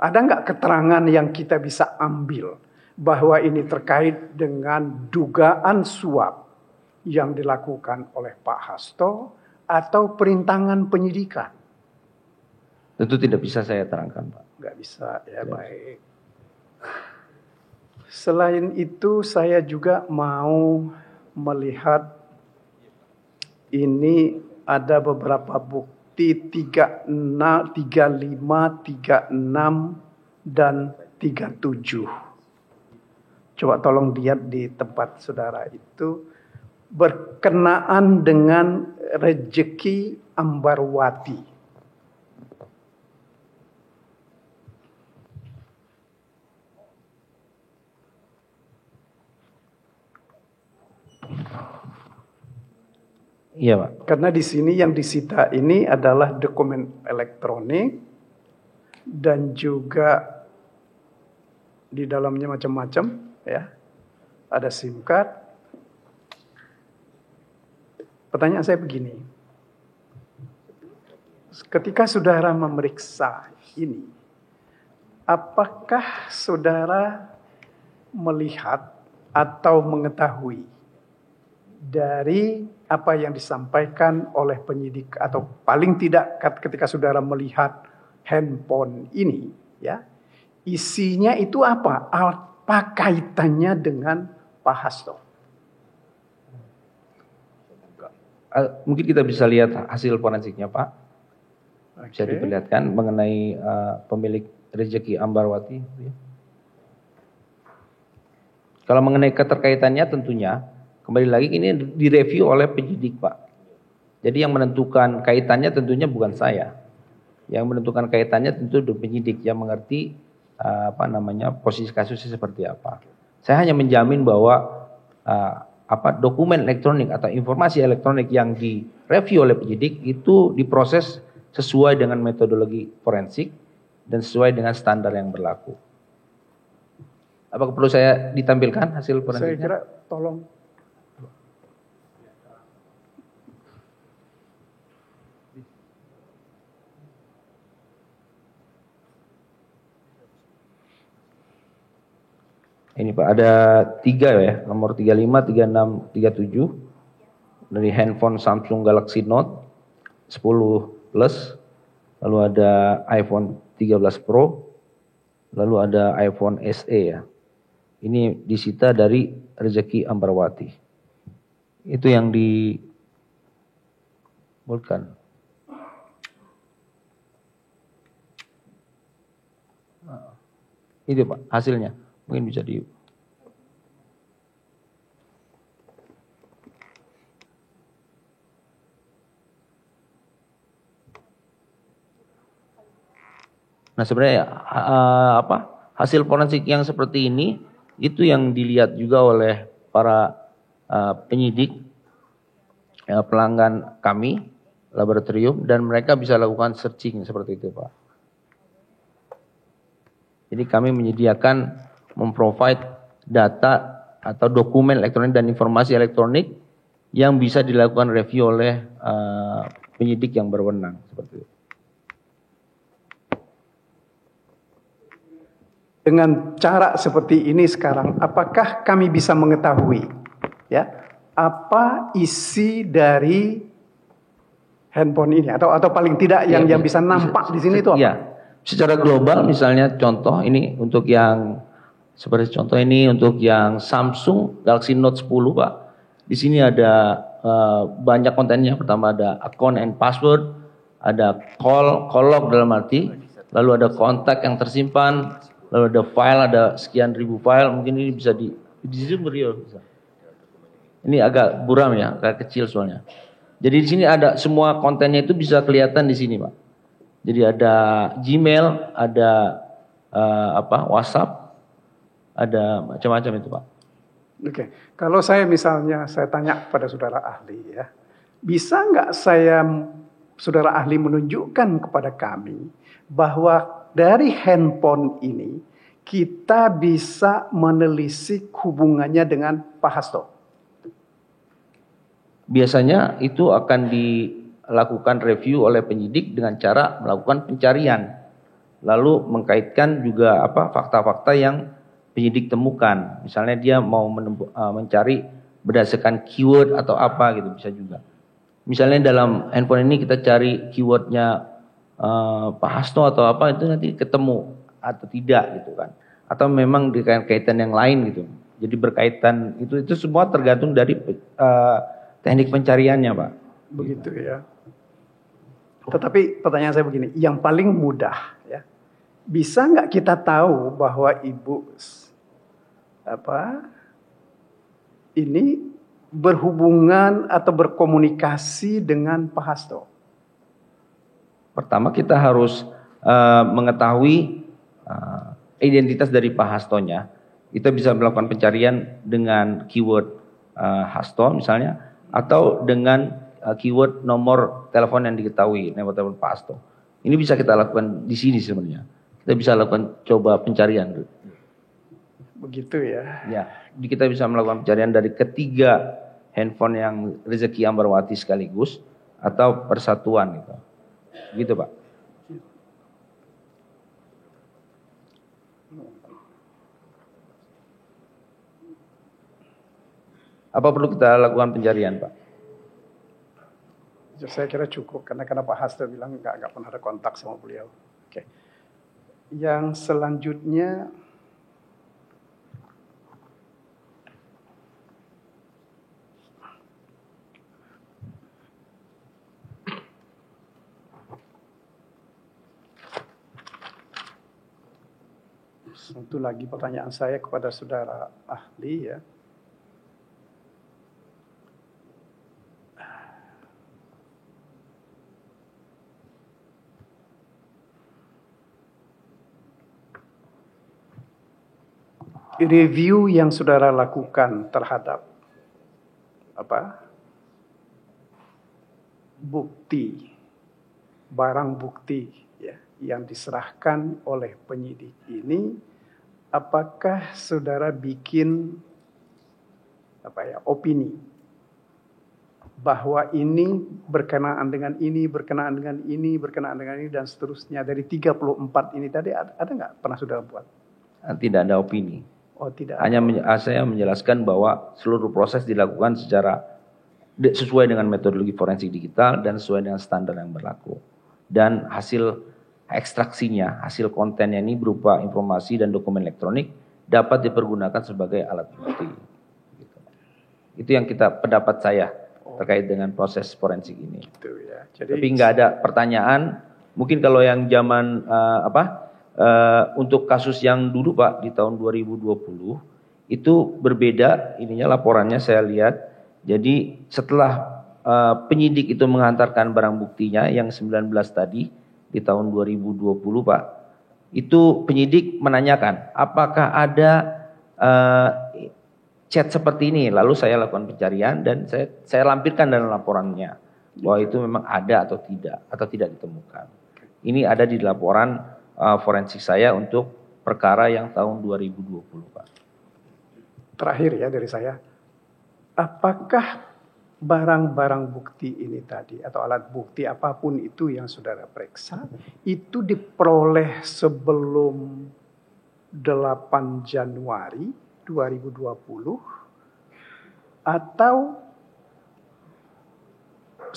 Ada nggak keterangan yang kita bisa ambil bahwa ini terkait dengan dugaan suap yang dilakukan oleh Pak Hasto atau perintangan penyidikan? Tentu tidak bisa saya terangkan, Pak. Nggak bisa, ya, baik. Selain itu saya juga mau melihat ini ada beberapa bukti 35, 36, dan 37. Coba tolong lihat di tempat saudara itu. Berkenaan dengan Rezeki Ambarwati. Iya, Pak. Karena di sini yang disita ini adalah dokumen elektronik dan juga di dalamnya macam-macam, ya. Ada SIM card. Pertanyaan saya begini. Ketika saudara memeriksa ini, apakah saudara melihat atau mengetahui dari apa yang disampaikan oleh penyidik, atau paling tidak ketika saudara melihat handphone ini, ya, isinya itu apa? Apa kaitannya dengan Pak Hasto? Mungkin kita bisa lihat hasil forensiknya, Pak. Bisa Oke. diperlihatkan mengenai pemilik Rezeki Ambarwati. Kalau mengenai keterkaitannya tentunya kembali lagi ini direview oleh penyidik, Pak. Jadi yang menentukan kaitannya tentunya bukan saya. Yang menentukan kaitannya tentu penyidik yang mengerti posisi kasusnya seperti apa. Saya hanya menjamin bahwa dokumen elektronik atau informasi elektronik yang direview oleh penyidik itu diproses sesuai dengan metodologi forensik dan sesuai dengan standar yang berlaku. Apakah perlu saya ditampilkan hasil forensiknya? Saya kira tolong. Ini Pak, ada 3 ya, nomor 35, 36, 37 dari handphone Samsung Galaxy Note 10 Plus, lalu ada iPhone 13 Pro, lalu ada iPhone SE ya. Ini disita dari Rezeki Ambarwati. Itu yang dimulkan. Itu Pak, hasilnya. Mungkin bisa di... Nah sebenarnya hasil forensik yang seperti ini itu yang dilihat juga oleh para penyidik pelanggan kami laboratorium, dan mereka bisa lakukan searching seperti itu, Pak. Jadi kami menyediakan memprovide data atau dokumen elektronik dan informasi elektronik yang bisa dilakukan review oleh penyidik yang berwenang seperti itu. Dengan cara seperti ini sekarang, apakah kami bisa mengetahui, ya, apa isi dari handphone ini, atau paling tidak yang bisa nampak di sini itu apa? Ya, secara global misalnya contoh ini untuk yang seperti contoh ini untuk yang Samsung Galaxy Note 10, Pak. Di sini ada banyak kontennya. Pertama ada account and password, ada call log dalam arti, lalu ada kontak yang tersimpan, lalu ada file, ada sekian ribu file. Mungkin ini bisa di zoom beliau. Ini agak buram ya, agak kecil soalnya. Jadi di sini ada semua kontennya itu bisa kelihatan di sini, Pak. Jadi ada Gmail, ada WhatsApp, ada macam-macam itu, Pak. Oke, kalau saya misalnya saya tanya kepada saudara ahli ya, bisa nggak saudara ahli menunjukkan kepada kami bahwa dari handphone ini kita bisa menelisik hubungannya dengan Pak Hasto? Biasanya itu akan dilakukan review oleh penyidik dengan cara melakukan pencarian, lalu mengkaitkan juga fakta-fakta yang penyidik temukan. Misalnya dia mau mencari berdasarkan keyword atau apa gitu, bisa juga. Misalnya dalam handphone ini kita cari keywordnya Pak Hasto atau apa, itu nanti ketemu atau tidak gitu kan. Atau memang dikaitan yang lain gitu. Jadi berkaitan itu semua tergantung dari teknik pencariannya, Pak. Begitu ya. Tetapi pertanyaan saya begini, yang paling mudah ya, bisa nggak kita tahu bahwa ibu ini berhubungan atau berkomunikasi dengan Pak Hasto? Pertama kita harus mengetahui identitas dari Pak Hastonya. Kita bisa melakukan pencarian dengan keyword Hasto misalnya, atau dengan keyword nomor telepon yang diketahui, nomor telepon Pak Hasto. Ini bisa kita lakukan di sini sebenarnya. Kita bisa lakukan coba pencarian. Begitu ya. Ya, kita bisa melakukan pencarian dari ketiga handphone yang Rezeki Ambarwati sekaligus atau persatuan gitu. Gitu, Pak. Apa perlu kita lakukan pencarian, Pak? Saya kira cukup karena Pak Hasto bilang nggak pernah ada kontak sama beliau. Oke. Yang selanjutnya tentu lagi pertanyaan saya kepada saudara ahli ya. Review yang saudara lakukan terhadap bukti, barang bukti ya, yang diserahkan oleh penyidik ini, apakah saudara bikin opini bahwa ini berkenaan dengan ini, berkenaan dengan ini, berkenaan dengan ini, dan seterusnya. Dari 34 ini tadi ada nggak pernah saudara buat? Tidak ada opini. Oh, tidak. Hanya saya menjelaskan bahwa seluruh proses dilakukan sesuai dengan metodologi forensik digital dan sesuai dengan standar yang berlaku. Dan hasil ekstraksinya, hasil kontennya ini berupa informasi dan dokumen elektronik dapat dipergunakan sebagai alat bukti. Itu yang pendapat saya terkait dengan proses forensik ini. Gitu ya. Tapi nggak ada pertanyaan. Mungkin kalau yang zaman untuk kasus yang dulu, Pak, di tahun 2020 itu berbeda ininya laporannya saya lihat. Jadi setelah penyidik itu menghantarkan barang buktinya yang 19 tadi di tahun 2020, Pak, itu penyidik menanyakan apakah ada chat seperti ini. Lalu saya lakukan pencarian dan saya lampirkan dalam laporannya bahwa itu memang ada atau tidak ditemukan. Ini ada di laporan forensik saya untuk perkara yang tahun 2020, Pak. Terakhir ya dari saya, apakah barang-barang bukti ini tadi atau alat bukti apapun itu yang saudara periksa itu diperoleh sebelum 8 Januari 2020 atau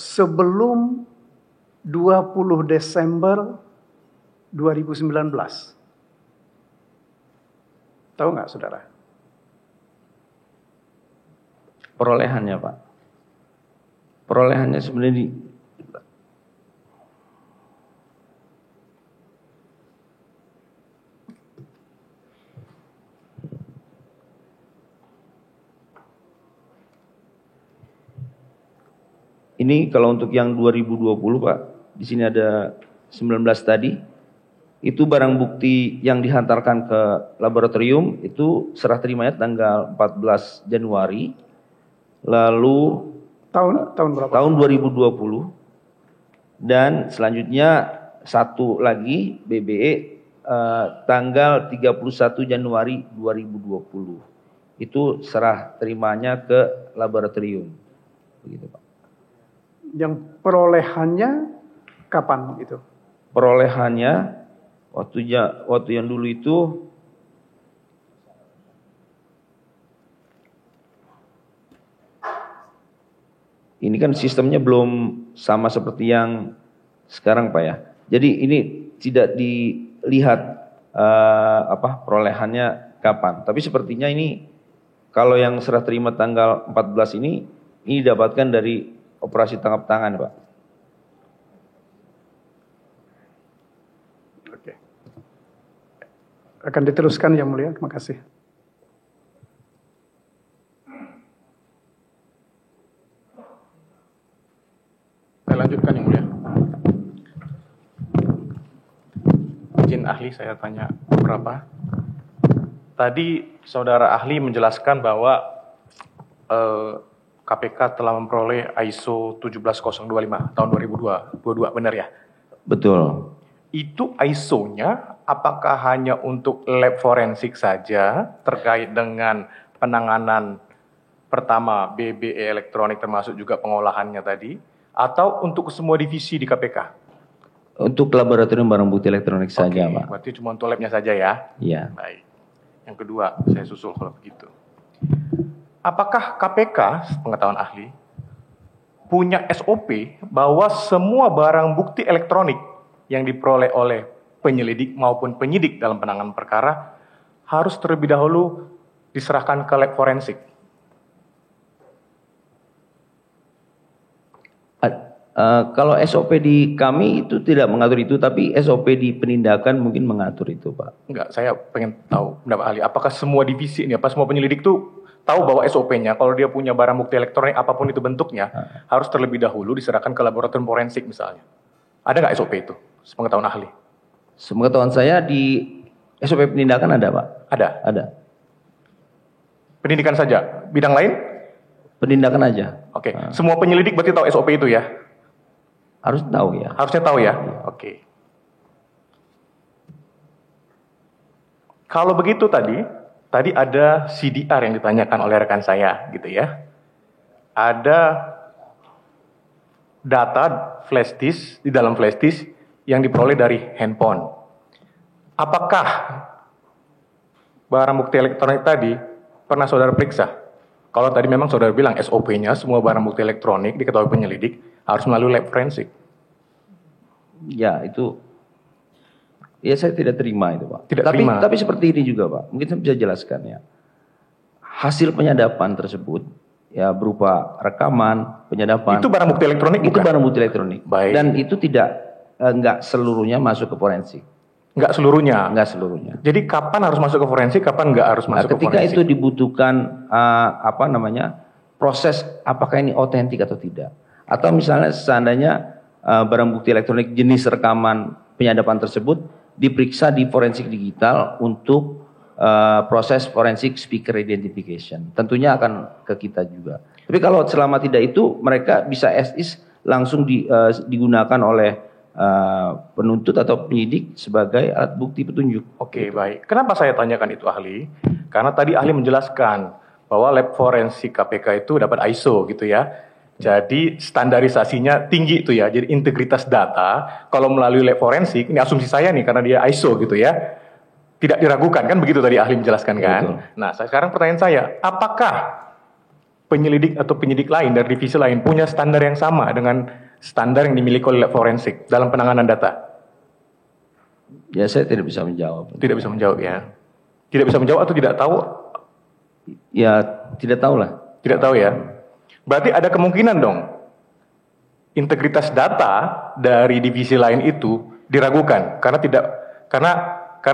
sebelum 20 Desember 2019. Tahu nggak saudara? Perolehannya Pak. Perolehannya sebenarnya ini kalau untuk yang 2020 Pak, di sini ada 19 tadi, itu barang bukti yang dihantarkan ke laboratorium itu serah terimanya tanggal 14 Januari, lalu Tahun berapa? tahun 2020, dan selanjutnya satu lagi BBE tanggal 31 Januari 2020. Itu serah terimanya ke laboratorium. Begitu Pak. Yang perolehannya kapan itu? Perolehannya waktu yang dulu itu ini kan sistemnya belum sama seperti yang sekarang Pak ya. Jadi ini tidak dilihat perolehannya kapan. Tapi sepertinya ini kalau yang serah terima tanggal 14 ini didapatkan dari operasi tangkap tangan Pak. Oke. Akan diteruskan Yang Mulia, terima kasih. Saya lanjutkan Yang Mulia. Izin ahli saya tanya beberapa. Tadi saudara ahli menjelaskan bahwa KPK telah memperoleh ISO 17025 tahun 2022, benar ya? Betul. Itu ISO-nya apakah hanya untuk lab forensik saja terkait dengan penanganan pertama BBE elektronik termasuk juga pengolahannya tadi, atau untuk semua divisi di KPK? Untuk laboratorium barang bukti elektronik saja Pak. Berarti cuma untuk labnya saja ya? Iya. Baik. Yang kedua, saya susul kalau begitu. Apakah KPK, pengetahuan ahli, punya SOP bahwa semua barang bukti elektronik yang diperoleh oleh penyelidik maupun penyidik dalam penanganan perkara harus terlebih dahulu diserahkan ke lab forensik? Kalau SOP di kami itu tidak mengatur itu, tapi SOP di penindakan mungkin mengatur itu Pak. Enggak, saya pengen tahu pendapat ahli. Apakah semua divisi ini, apa semua penyelidik itu tahu bahwa SOP-nya kalau dia punya barang bukti elektronik apapun itu bentuknya harus terlebih dahulu diserahkan ke laboratorium forensik misalnya? Ada nggak SOP itu? Sepengetahuan ahli. Sepengetahuan saya di SOP penindakan ada Pak. Ada. Pendidikan saja. Bidang lain? Penindakan aja. Oke. Semua penyelidik berarti tahu SOP itu ya? Harus tahu ya. Harusnya tahu ya? Oke. Kalau begitu tadi ada CDR yang ditanyakan oleh rekan saya gitu ya. Ada data flash disk, di dalam flash disk yang diperoleh dari handphone. Apakah barang bukti elektronik tadi pernah saudara periksa? Kalau tadi memang saudara bilang SOP-nya semua barang bukti elektronik diketahui penyelidik harus melalui lab forensik. Ya itu, ya saya tidak terima itu Pak. Terima. Tapi seperti ini juga Pak, mungkin saya bisa jelaskan ya. Hasil penyadapan tersebut ya berupa rekaman, penyadapan. Itu barang bukti elektronik bukan? Itu barang bukti elektronik. Baik. Dan itu tidak, enggak seluruhnya masuk ke forensik. Enggak seluruhnya? Enggak seluruhnya. Jadi kapan harus masuk ke forensik, kapan enggak harus masuk ke forensik? Ketika itu dibutuhkan proses apakah ini otentik atau tidak. Atau misalnya seandainya barang bukti elektronik jenis rekaman penyadapan tersebut diperiksa di forensik digital untuk proses forensik speaker identification. Tentunya akan ke kita juga. Tapi kalau selama tidak itu mereka bisa as is langsung digunakan oleh penuntut atau penyidik sebagai alat bukti petunjuk. Oke, baik. Kenapa saya tanyakan itu ahli? Karena tadi ahli menjelaskan bahwa lab forensik KPK itu dapat ISO gitu ya. Jadi standarisasinya tinggi itu ya. Jadi integritas data kalau melalui lab forensik, ini asumsi saya nih karena dia ISO gitu ya, tidak diragukan kan, begitu tadi ahli menjelaskan kan. Betul. Nah sekarang pertanyaan saya, apakah penyelidik atau penyidik lain dari divisi lain punya standar yang sama dengan standar yang dimiliki oleh lab forensik dalam penanganan data? Ya saya tidak bisa menjawab. Tidak bisa menjawab ya. Tidak bisa menjawab atau tidak tahu? Ya tidak tahu lah. Tidak tahu ya. Berarti ada kemungkinan dong integritas data dari divisi lain itu diragukan karena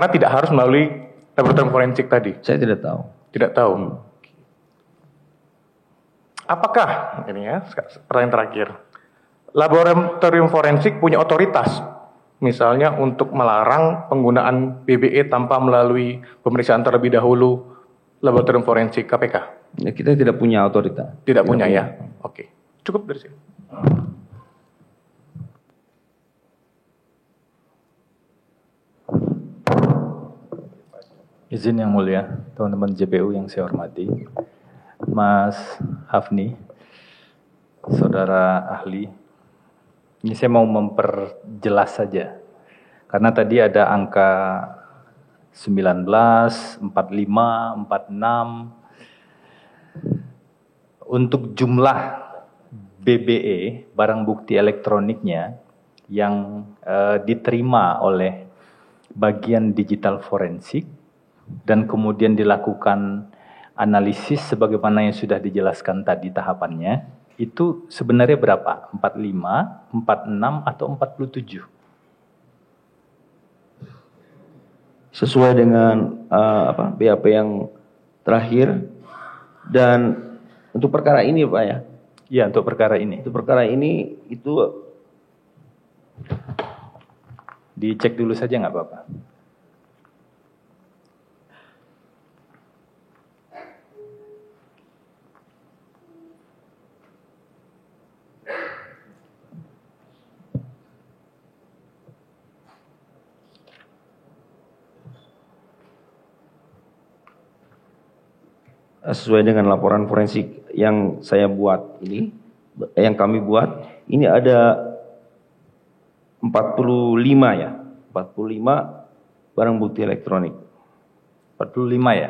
tidak harus melalui laboratorium forensik tadi. Saya tidak tahu. Tidak tahu. Apakah ini ya pertanyaan terakhir, laboratorium forensik punya otoritas misalnya untuk melarang penggunaan BBE tanpa melalui pemeriksaan terlebih dahulu laboratorium forensik KPK? Ya, kita tidak punya otoritas. Tidak punya ya. Oke. Cukup dari sini. Izin Yang Mulia, teman-teman JPU yang saya hormati, Mas Hafni, saudara ahli, ini saya mau memperjelas saja, karena tadi ada angka 19, 45, 46, untuk jumlah BBE, barang bukti elektroniknya, yang diterima oleh bagian digital forensik, dan kemudian dilakukan analisis sebagaimana yang sudah dijelaskan tadi tahapannya, itu sebenarnya berapa? 45, 46, atau 47? Sesuai dengan BAP yang terakhir, dan untuk perkara ini Pak ya? Iya, untuk perkara ini. Untuk perkara ini itu dicek dulu saja nggak apa-apa. sesuai dengan laporan forensik yang saya buat ini, yang kami buat, ini ada 45 ya, 45 barang bukti elektronik. 45 ya?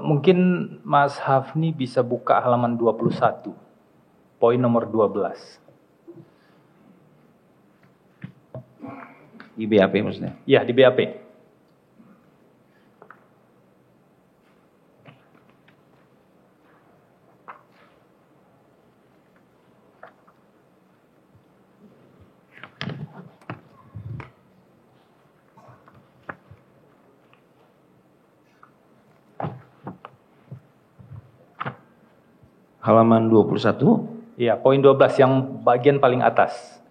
Mungkin Mas Hafni bisa buka halaman 21, poin nomor 12. Di BAP maksudnya? Ya, di BAP. Halaman 21? Iya, poin 12 yang bagian paling atas.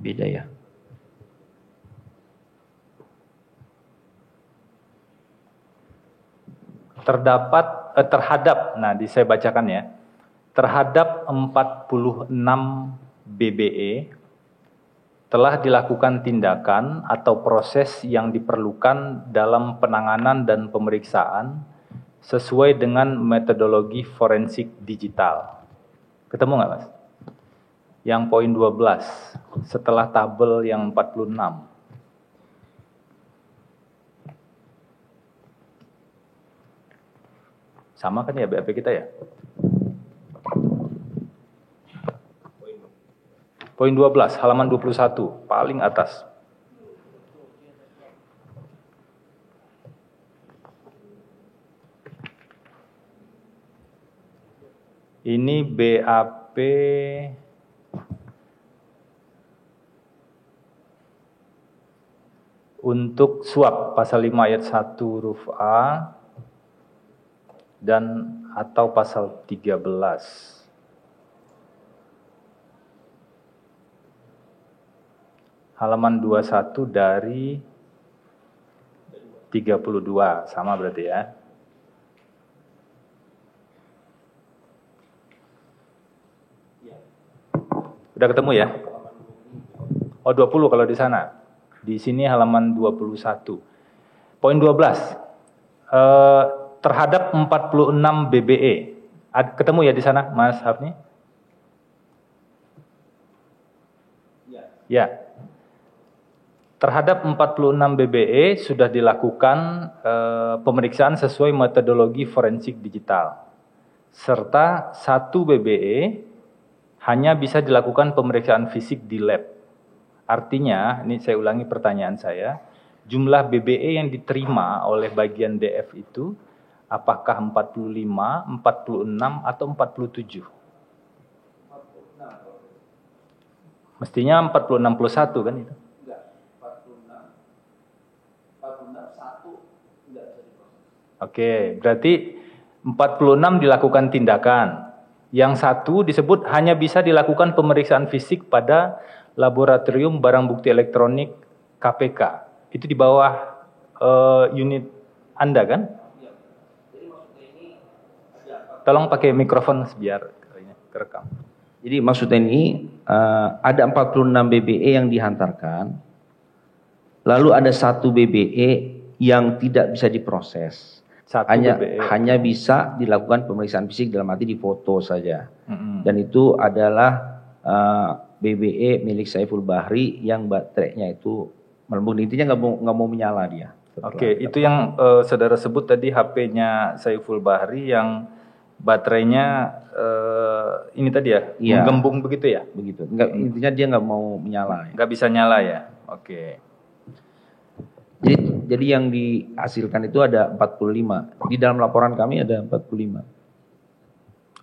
Beda ya. Terhadap, nah saya bacakan ya, terhadap 46 BBE telah dilakukan tindakan atau proses yang diperlukan dalam penanganan dan pemeriksaan sesuai dengan metodologi forensik digital. Ketemu nggak Mas? Yang poin 12, setelah tabel yang 46. Sama kan ya BAP kita ya? Poin 12, halaman 21, paling atas. Ini BAP untuk suap pasal 5 ayat 1 huruf A dan atau pasal 13. Halaman 21 dari 32, sama berarti ya. Udah ketemu ya? Oh 20 kalau di sana. Di sini halaman 21. Poin 12. Terhadap 46 BBE. Ketemu ya di sana Mas Hafni? Ya. Terhadap 46 BBE sudah dilakukan pemeriksaan sesuai metodologi forensik digital. Serta 1 BBE hanya bisa dilakukan pemeriksaan fisik di lab. Artinya, ini saya ulangi pertanyaan saya, jumlah BBE yang diterima oleh bagian DF itu Apakah 45, 46, atau 47? Mestinya 40, 61 kan itu? Enggak, 46, 1 enggak bisa diproses. Oke, berarti 46 dilakukan tindakan. Yang 1 disebut hanya bisa dilakukan pemeriksaan fisik pada laboratorium barang bukti elektronik KPK. Itu di bawah unit Anda kan? Iya. Jadi maksudnya ini Tolong pakai mikrofon biar kerekam. Jadi maksudnya ini ada 46 BBE yang dihantarkan, lalu ada 1 BBE yang tidak bisa diproses. Hanya bisa dilakukan pemeriksaan fisik, dalam arti difoto saja. Dan itu adalah BBE milik Saiful Bahri yang baterainya itu melambung, intinya nggak mau menyala dia. Oke, itu yang saudara sebut tadi HP-nya Saiful Bahri yang baterainya ini tadi ya, menggembung begitu ya? Begitu. Intinya dia nggak mau menyala. Nggak bisa nyala ya? Oke. Jadi yang dihasilkan itu ada 45. Di dalam laporan kami ada 45.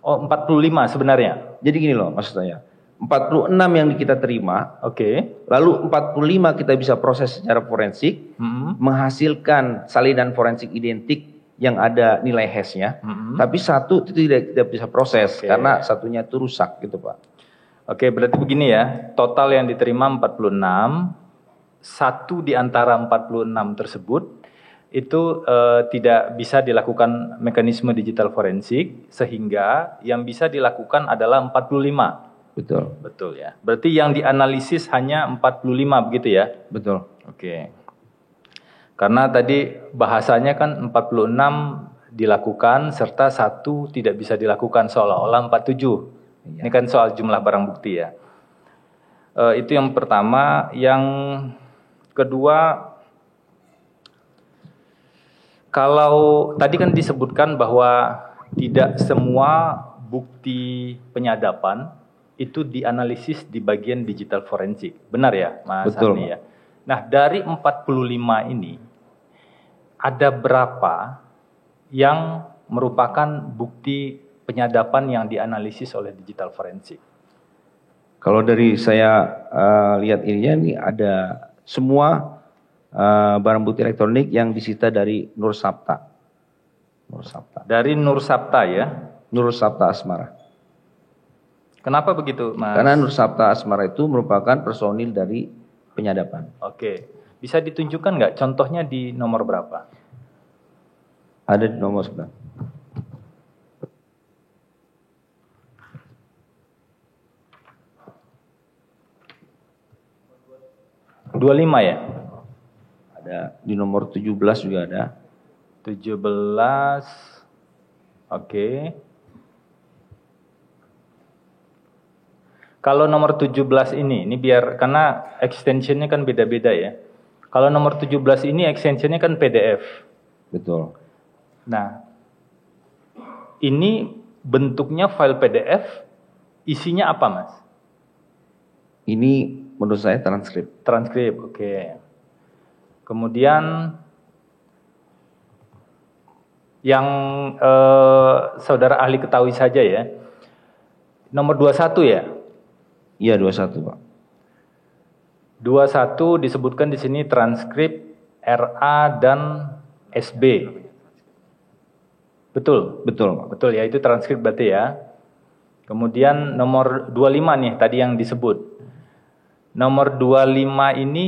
Oh, 45 sebenarnya? Jadi gini loh maksud saya. 46 yang kita terima. Oke. Lalu 45 kita bisa proses secara forensik. Menghasilkan salinan forensik identik yang ada nilai hash-nya. Tapi 1 itu tidak bisa proses. Karena satunya itu rusak gitu Pak. Oke, berarti begini ya. Total yang diterima 46. 1 di antara 46 tersebut itu tidak bisa dilakukan mekanisme digital forensik, sehingga yang bisa dilakukan adalah 45. Betul ya. Berarti yang dianalisis hanya 45 begitu ya? Betul. Oke. Karena tadi bahasanya kan 46 dilakukan serta 1 tidak bisa dilakukan, seolah-olah 47. Ini kan soal jumlah barang bukti ya. Itu yang pertama. Yang kedua, kalau tadi kan disebutkan bahwa tidak semua bukti penyadapan itu dianalisis di bagian digital forensik. Benar ya, Mas Hani ya? Nah, dari 45 ini, ada berapa yang merupakan bukti penyadapan yang dianalisis oleh digital forensik? Kalau dari saya lihat ininya, ini ada semua barang bukti elektronik yang disita dari Nur Sapta. Dari Nur Sapta ya? Nur Sapta Asmara. Kenapa begitu, Mas? Karena Nur Sapta Asmara itu merupakan personil dari penyadapan. Oke. Bisa ditunjukkan nggak contohnya di nomor berapa? Ada di nomor 9. ya? Ada di nomor 17 juga ada. 17. Oke. Kalau nomor 17 ini biar, karena extensionnya kan beda-beda ya. Kalau nomor 17 ini extensionnya kan PDF. Betul. Nah, ini bentuknya file PDF, isinya apa Mas? Ini menurut saya transkrip. Transkrip, oke. Kemudian yang saudara ahli ketahui saja ya, nomor 21 ya? Iya 21 Pak. 21 disebutkan di sini transkrip RA dan SB. Betul? Betul Pak. Betul ya, itu transkrip berarti ya. Kemudian nomor 25 nih tadi yang disebut. Nomor 25 ini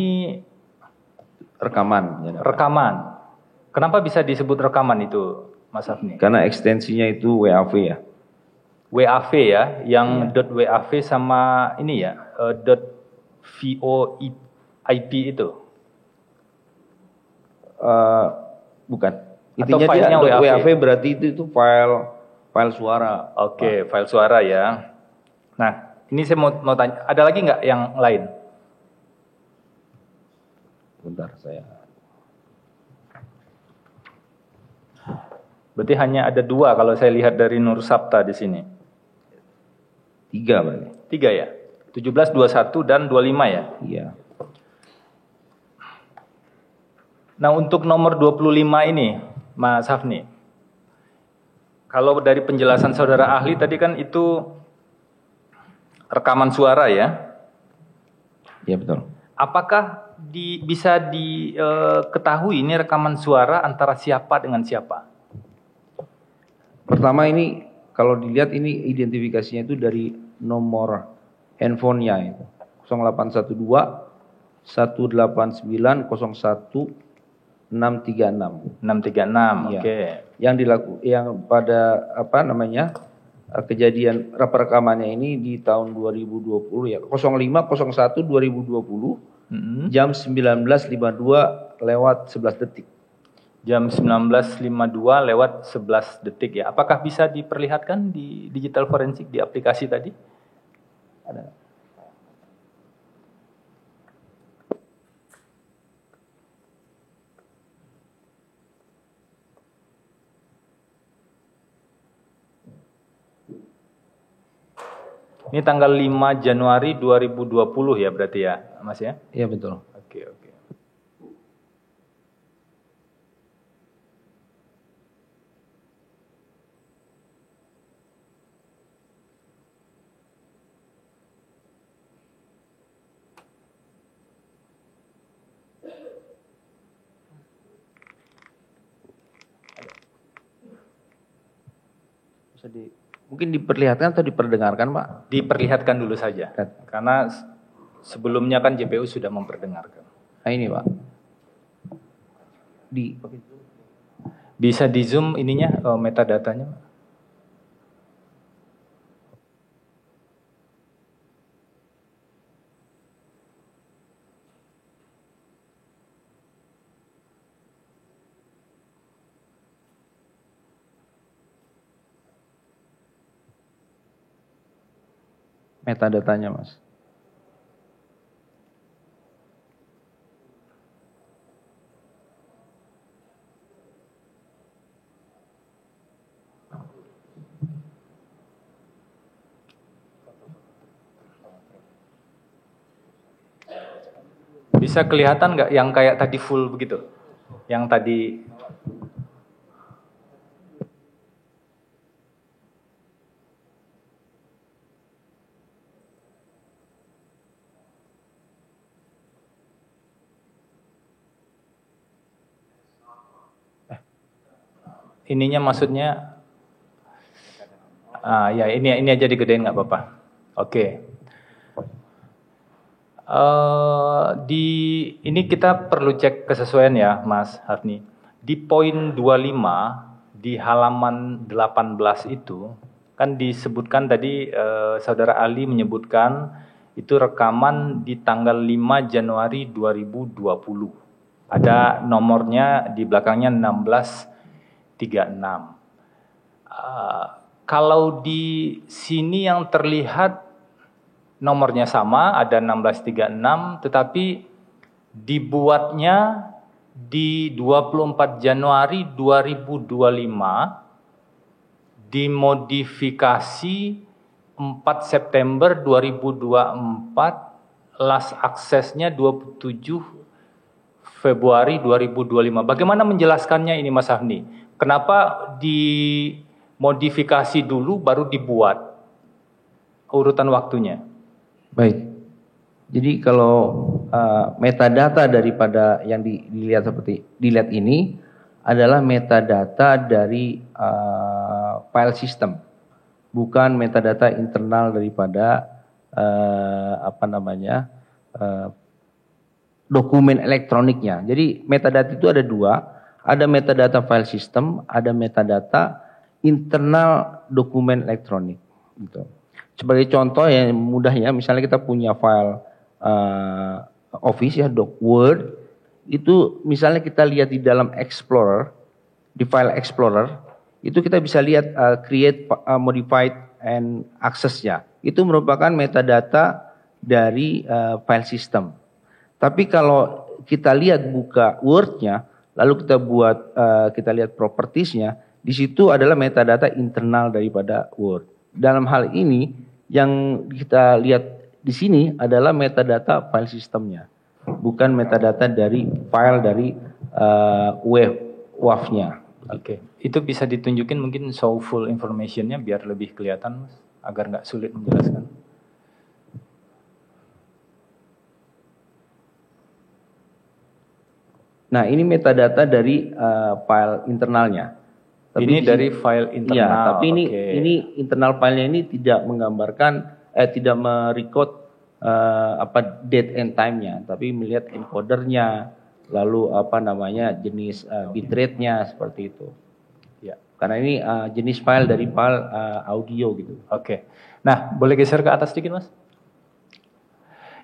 rekaman. Rekaman. Kenapa bisa disebut rekaman itu, Mas Afni? Karena ekstensinya itu WAV ya. WAV ya, yang .wav sama ini ya, .voip itu. Bukan. Atau Intinya dia WAV. WAV berarti itu file suara. Oke, file suara ya. Nah, ini saya mau tanya, ada lagi nggak yang lain? Bentar saya. Berarti hanya ada 2 kalau saya lihat dari Nur Sapta di sini. 3 berarti. 3 ya? 17, 21, dan 25 ya? Iya. Nah, untuk nomor 25 ini, Mas Hafni, Kalau dari penjelasan saudara ahli tadi kan itu rekaman suara ya? Ya betul. Apakah bisa diketahui ini rekaman suara antara siapa dengan siapa? Pertama ini kalau dilihat ini identifikasinya itu dari nomor handphonenya itu 0812 189 01 636. 636, Iya. oke. Yang pada kejadian rekamannya ini di tahun 2020 ya 0501 2020 jam 19.52 lewat 11 detik. Jam 19.52 lewat 11 detik ya. Apakah bisa diperlihatkan di digital forensik di aplikasi tadi? Ada. Ini tanggal 5 Januari 2020 ya berarti ya, Mas ya? Iya betul. Oke, oke. Mungkin diperlihatkan atau diperdengarkan, Pak? Diperlihatkan dulu saja. Karena sebelumnya kan JPU sudah memperdengarkan. Nah ini, Pak. Bisa di zoom ininya metadatanya, Pak? Metadatanya, Mas. Bisa kelihatan nggak yang kayak tadi full begitu? Yang tadi ininya maksudnya ya ini aja digedein nggak apa-apa. Oke. Ini kita perlu cek kesesuaian ya Mas Hafni. Di poin 25 di halaman 18 itu kan disebutkan tadi saudara ahli menyebutkan itu rekaman di tanggal 5 Januari 2020. Ada nomornya di belakangnya 1636. Kalau di sini yang terlihat nomornya sama, ada 1636, tetapi dibuatnya di 24 Januari 2025, dimodifikasi 4 September 2024, last aksesnya 27 Februari 2025. Bagaimana menjelaskannya ini Mas Hafni? Kenapa dimodifikasi dulu baru dibuat urutan waktunya? Baik. Jadi kalau metadata daripada yang dilihat ini adalah metadata dari file system, bukan metadata internal daripada dokumen elektroniknya. Jadi metadata itu ada dua, ada metadata file system, ada metadata internal dokumen elektronik. Gitu. Sebagai contoh yang mudahnya, misalnya kita punya file Office ya, doc Word, itu misalnya kita lihat di dalam Explorer, di file Explorer, itu kita bisa lihat create, modified, and access-nya. Itu merupakan metadata dari file system. Tapi kalau kita lihat buka Word-nya, lalu kita lihat properties-nya, di situ adalah metadata internal daripada Word. Dalam hal ini yang kita lihat di sini adalah metadata file sistemnya, bukan metadata dari file dari WAV-nya Oke, itu bisa ditunjukin mungkin show full information-nya biar lebih kelihatan, Mas, agar nggak sulit menjelaskan. Nah, ini metadata dari file internalnya. Tapi ini dari file internal. Iya, tapi ini internal filenya ini tidak menggambarkan, tidak merecord date and time-nya, tapi melihat encodernya, lalu jenis bitrate-nya seperti itu. Ya. Karena ini jenis file dari file audio gitu. Oke. Nah, boleh geser ke atas sedikit, Mas?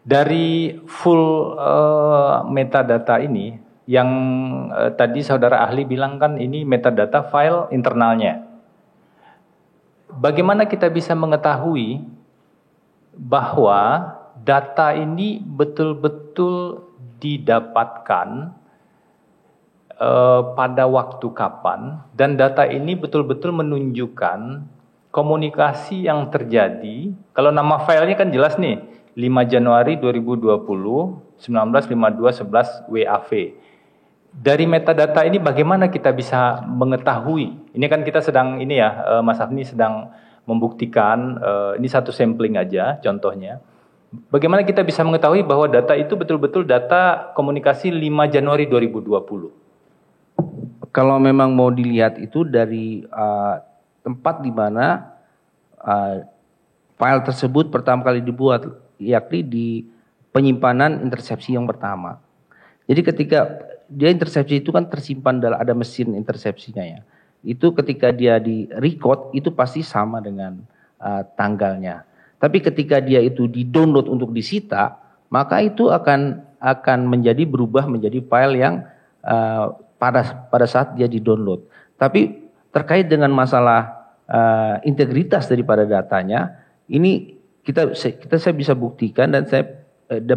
Dari full metadata ini, yang tadi saudara ahli bilang kan ini metadata file internalnya. Bagaimana kita bisa mengetahui bahwa data ini betul-betul didapatkan pada waktu kapan, dan data ini betul-betul menunjukkan komunikasi yang terjadi. Kalau nama filenya kan jelas nih, 5 Januari 2020, 195211 WAV. Dari metadata ini bagaimana kita bisa mengetahui? Ini kan kita sedang Mas Afni sedang membuktikan, ini satu sampling aja contohnya. Bagaimana kita bisa mengetahui bahwa data itu betul-betul data komunikasi 5 Januari 2020? Kalau memang mau dilihat itu dari tempat di mana file tersebut pertama kali dibuat, yakni di penyimpanan intersepsi yang pertama. Jadi ketika dia intersepsi itu kan tersimpan dalam ada mesin intersepsinya ya. Itu ketika dia di record itu pasti sama dengan tanggalnya. Tapi ketika dia itu di-download untuk disita, maka itu akan berubah menjadi file yang pada saat dia di-download. Tapi terkait dengan masalah integritas daripada datanya, ini saya bisa buktikan dan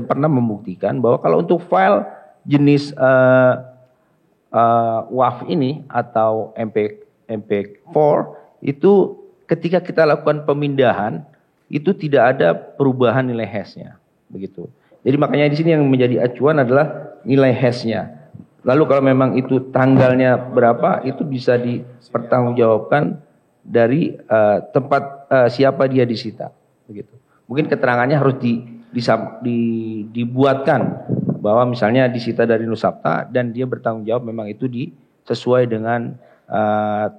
pernah membuktikan bahwa kalau untuk file jenis WAV ini atau MP4 itu ketika kita lakukan pemindahan itu tidak ada perubahan nilai hash-nya, begitu. Jadi makanya di sini yang menjadi acuan adalah nilai hash-nya. Lalu kalau memang itu tanggalnya berapa, itu bisa dipertanggungjawabkan dari tempat siapa dia disita, begitu. Mungkin keterangannya harus dibuatkan bahwa misalnya disita dari Nusapta dan dia bertanggung jawab memang itu sesuai dengan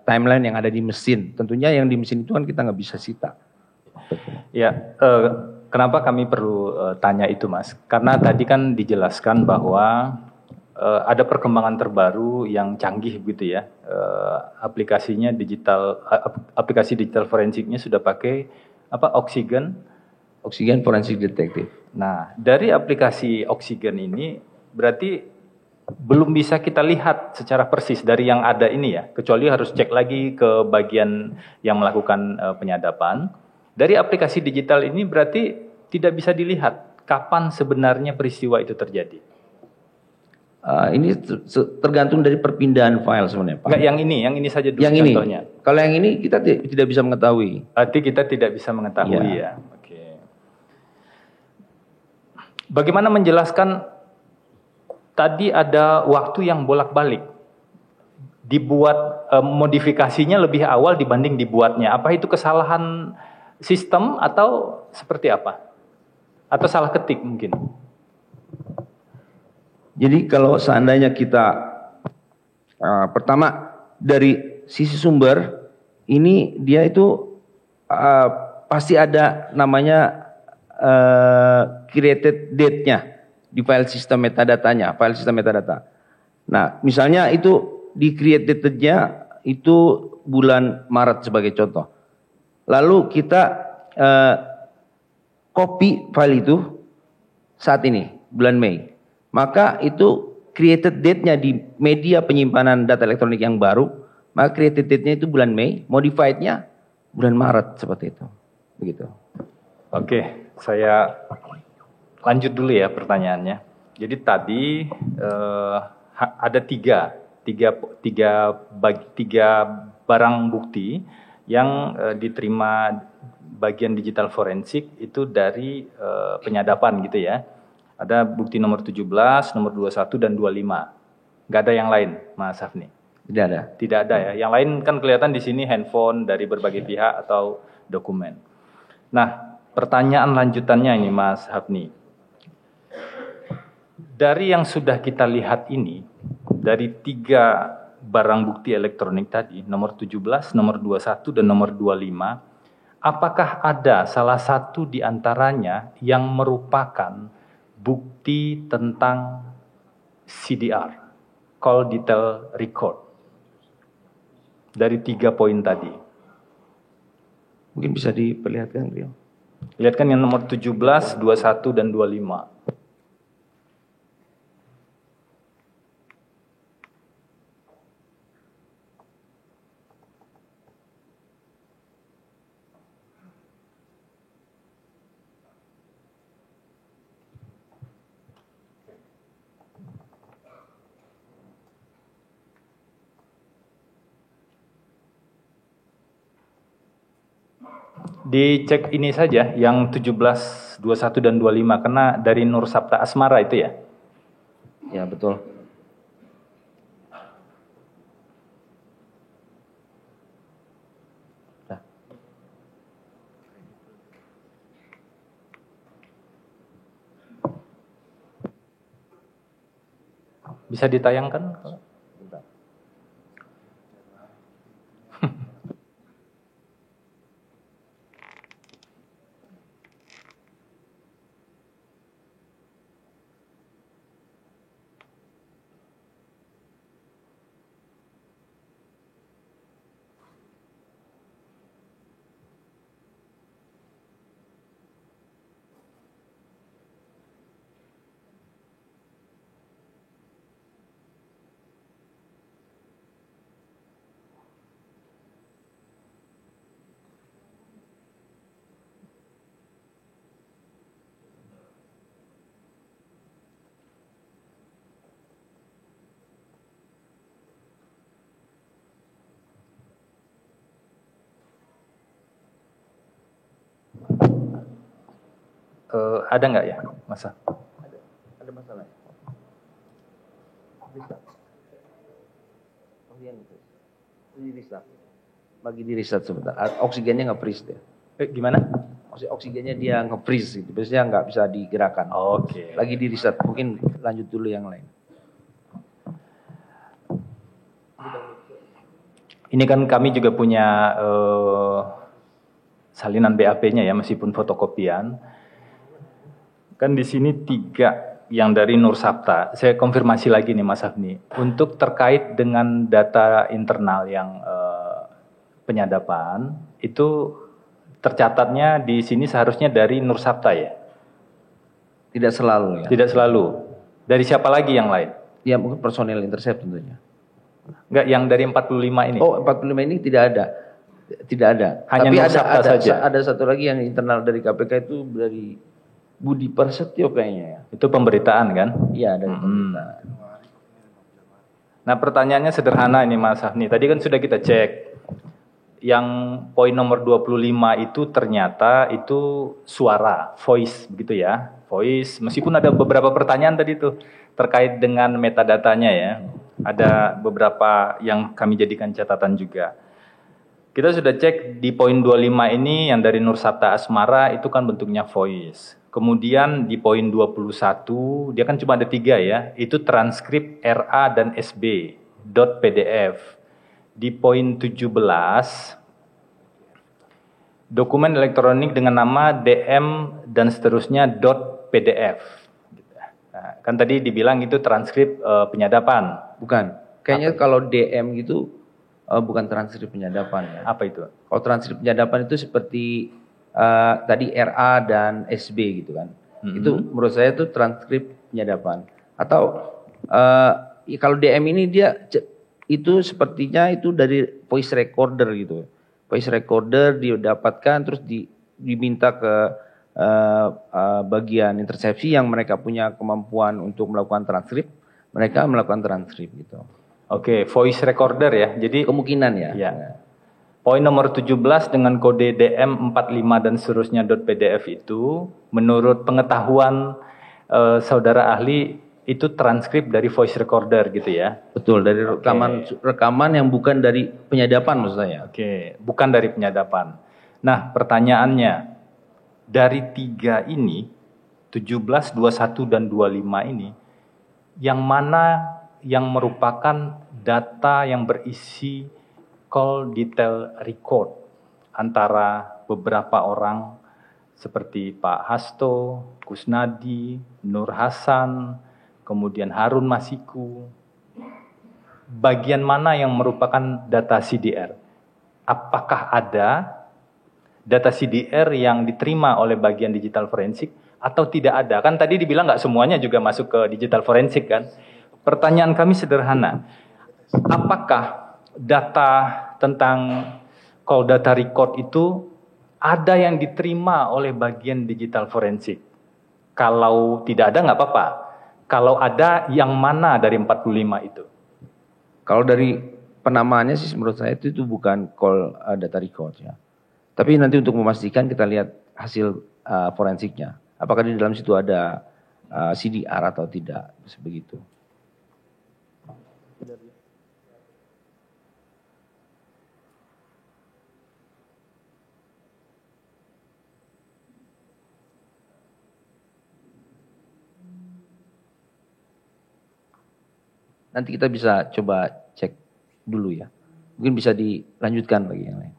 timeline yang ada di mesin. Tentunya yang di mesin itu kan kita nggak bisa sita. Ya, kenapa kami perlu tanya itu, Mas? Karena tadi kan dijelaskan bahwa ada perkembangan terbaru yang canggih begitu ya. Aplikasi digital forensiknya sudah pakai Oxygen Forensic Detective. Nah, dari aplikasi Oxygen ini berarti belum bisa kita lihat secara persis dari yang ada ini ya, kecuali harus cek lagi ke bagian yang melakukan penyadapan. Dari aplikasi digital ini berarti tidak bisa dilihat kapan sebenarnya peristiwa itu terjadi. Ini tergantung dari perpindahan file sebenarnya, Pak. Enggak, yang ini saja dulu yang contohnya. Ini. Kalau yang ini kita tidak bisa mengetahui. Berarti kita tidak bisa mengetahui ya. Oke. Bagaimana menjelaskan tadi ada waktu yang bolak-balik? Dibuat modifikasinya lebih awal dibanding dibuatnya. Apa itu kesalahan sistem atau seperti apa? Atau salah ketik mungkin? Jadi kalau seandainya kita pertama dari sisi sumber ini dia itu pasti ada namanya created date-nya di file sistem metadatanya, file sistem metadata. Nah, misalnya itu di created date-nya itu bulan Maret sebagai contoh. Lalu kita copy file itu saat ini bulan Mei. Maka itu created date-nya di media penyimpanan data elektronik yang baru, maka created date-nya itu bulan Mei, modified-nya bulan Maret seperti itu. Begitu. Oke, saya lanjut dulu ya pertanyaannya. Jadi tadi ada tiga barang bukti yang diterima bagian digital forensik itu dari penyadapan gitu ya. Ada bukti nomor 17, nomor 21, dan 25. Nggak ada yang lain, Mas Afni. Tidak ada. Tidak ada ya. Yang lain kan kelihatan di sini handphone dari berbagai pihak atau dokumen. Nah, pertanyaan lanjutannya ini Mas Hafni. Dari yang sudah kita lihat ini, dari 3 barang bukti elektronik tadi, nomor 17, nomor 21, dan nomor 25, apakah ada salah satu di antaranya yang merupakan bukti tentang CDR, Call Detail Record, dari 3 poin tadi? Mungkin bisa diperlihatkan, Rio. Lihatkan yang nomor 17, 21, dan 25. Dicek ini saja yang 17, 21, dan 25 karena dari Nur Sapta Asmara itu ya. Ya, betul. Nah. Bisa ditayangkan? Ada nggak ya, Masa? Ada masalah. Bisa. Di restart. Bagi di restart sebentar. Oksigennya nggak freeze dia. Gimana? Oksigennya dia nge-freeze gitu. Biasanya nggak bisa digerakkan. Oke. Lagi di restart. Mungkin lanjut dulu yang lain. Ini kan kami juga punya salinan BAP-nya ya, meskipun fotokopian. Kan di sini 3 yang dari Nur Sapta. Saya konfirmasi lagi nih Mas Hafni. Untuk terkait dengan data internal yang penyadapan, itu tercatatnya di sini seharusnya dari Nur Sapta ya? Tidak selalu ya. Tidak selalu. Dari siapa lagi yang lain? Ya mungkin personel intercept tentunya. Enggak, yang dari 45 ini. Oh, 45 ini tidak ada. Tidak ada. Hanya tapi Nur Sapta saja. Ada satu lagi yang internal dari KPK itu dari Budi Prasetyo kayaknya ya. Itu pemberitaan kan? Iya, dari pemberitaan. Nah, pertanyaannya sederhana ini Mas Hafni. Tadi kan sudah kita cek. Yang poin nomor 25 itu ternyata itu suara, voice begitu ya. Voice, meskipun ada beberapa pertanyaan tadi tuh terkait dengan metadatanya ya. Ada beberapa yang kami jadikan catatan juga. Kita sudah cek di poin 25 ini yang dari Nur Sapta Asmara itu kan bentuknya voice. Kemudian di poin 21, dia kan cuma ada 3 ya, itu transkrip RA dan SB, .pdf. Di poin 17, dokumen elektronik dengan nama DM dan seterusnya .pdf. Nah, kan tadi dibilang itu transkrip penyadapan. Bukan, kayaknya kalau DM gitu bukan transkrip penyadapan ya. Apa itu? Kalau transkrip penyadapan itu seperti tadi RA dan SB gitu kan. Itu menurut saya itu transkrip penyadapan. Atau kalau DM ini dia itu sepertinya itu dari voice recorder gitu. Voice recorder didapatkan terus diminta ke bagian intersepsi yang mereka punya kemampuan untuk melakukan transkrip, mereka melakukan transkrip gitu. Oke, voice recorder ya. Jadi kemungkinan ya. Ya. Poin nomor 17 dengan kode DM45 dan seterusnya .pdf itu menurut pengetahuan saudara ahli itu transkrip dari voice recorder gitu ya? Betul, dari rekaman yang bukan dari penyadapan maksud saya. Oke, bukan dari penyadapan. Nah, pertanyaannya, dari 3 ini, 17, 21, dan 25 ini, yang mana yang merupakan data yang berisi call detail record antara beberapa orang seperti Pak Hasto, Kusnadi, Nur Hasan, kemudian Harun Masiku. Bagian mana yang merupakan data CDR? Apakah ada data CDR yang diterima oleh bagian digital forensik atau tidak ada? Kan tadi dibilang nggak semuanya juga masuk ke digital forensik kan? Pertanyaan kami sederhana, apakah data tentang call data record itu ada yang diterima oleh bagian digital forensik? Kalau tidak ada nggak apa-apa. Kalau ada, yang mana dari 45 itu? Kalau dari penamaannya sih menurut saya itu bukan call data record ya. Tapi nanti untuk memastikan kita lihat hasil forensiknya. Apakah di dalam situ ada CDR atau tidak, begitu. Nanti kita bisa coba cek dulu ya. Mungkin bisa dilanjutkan lagi yang lain.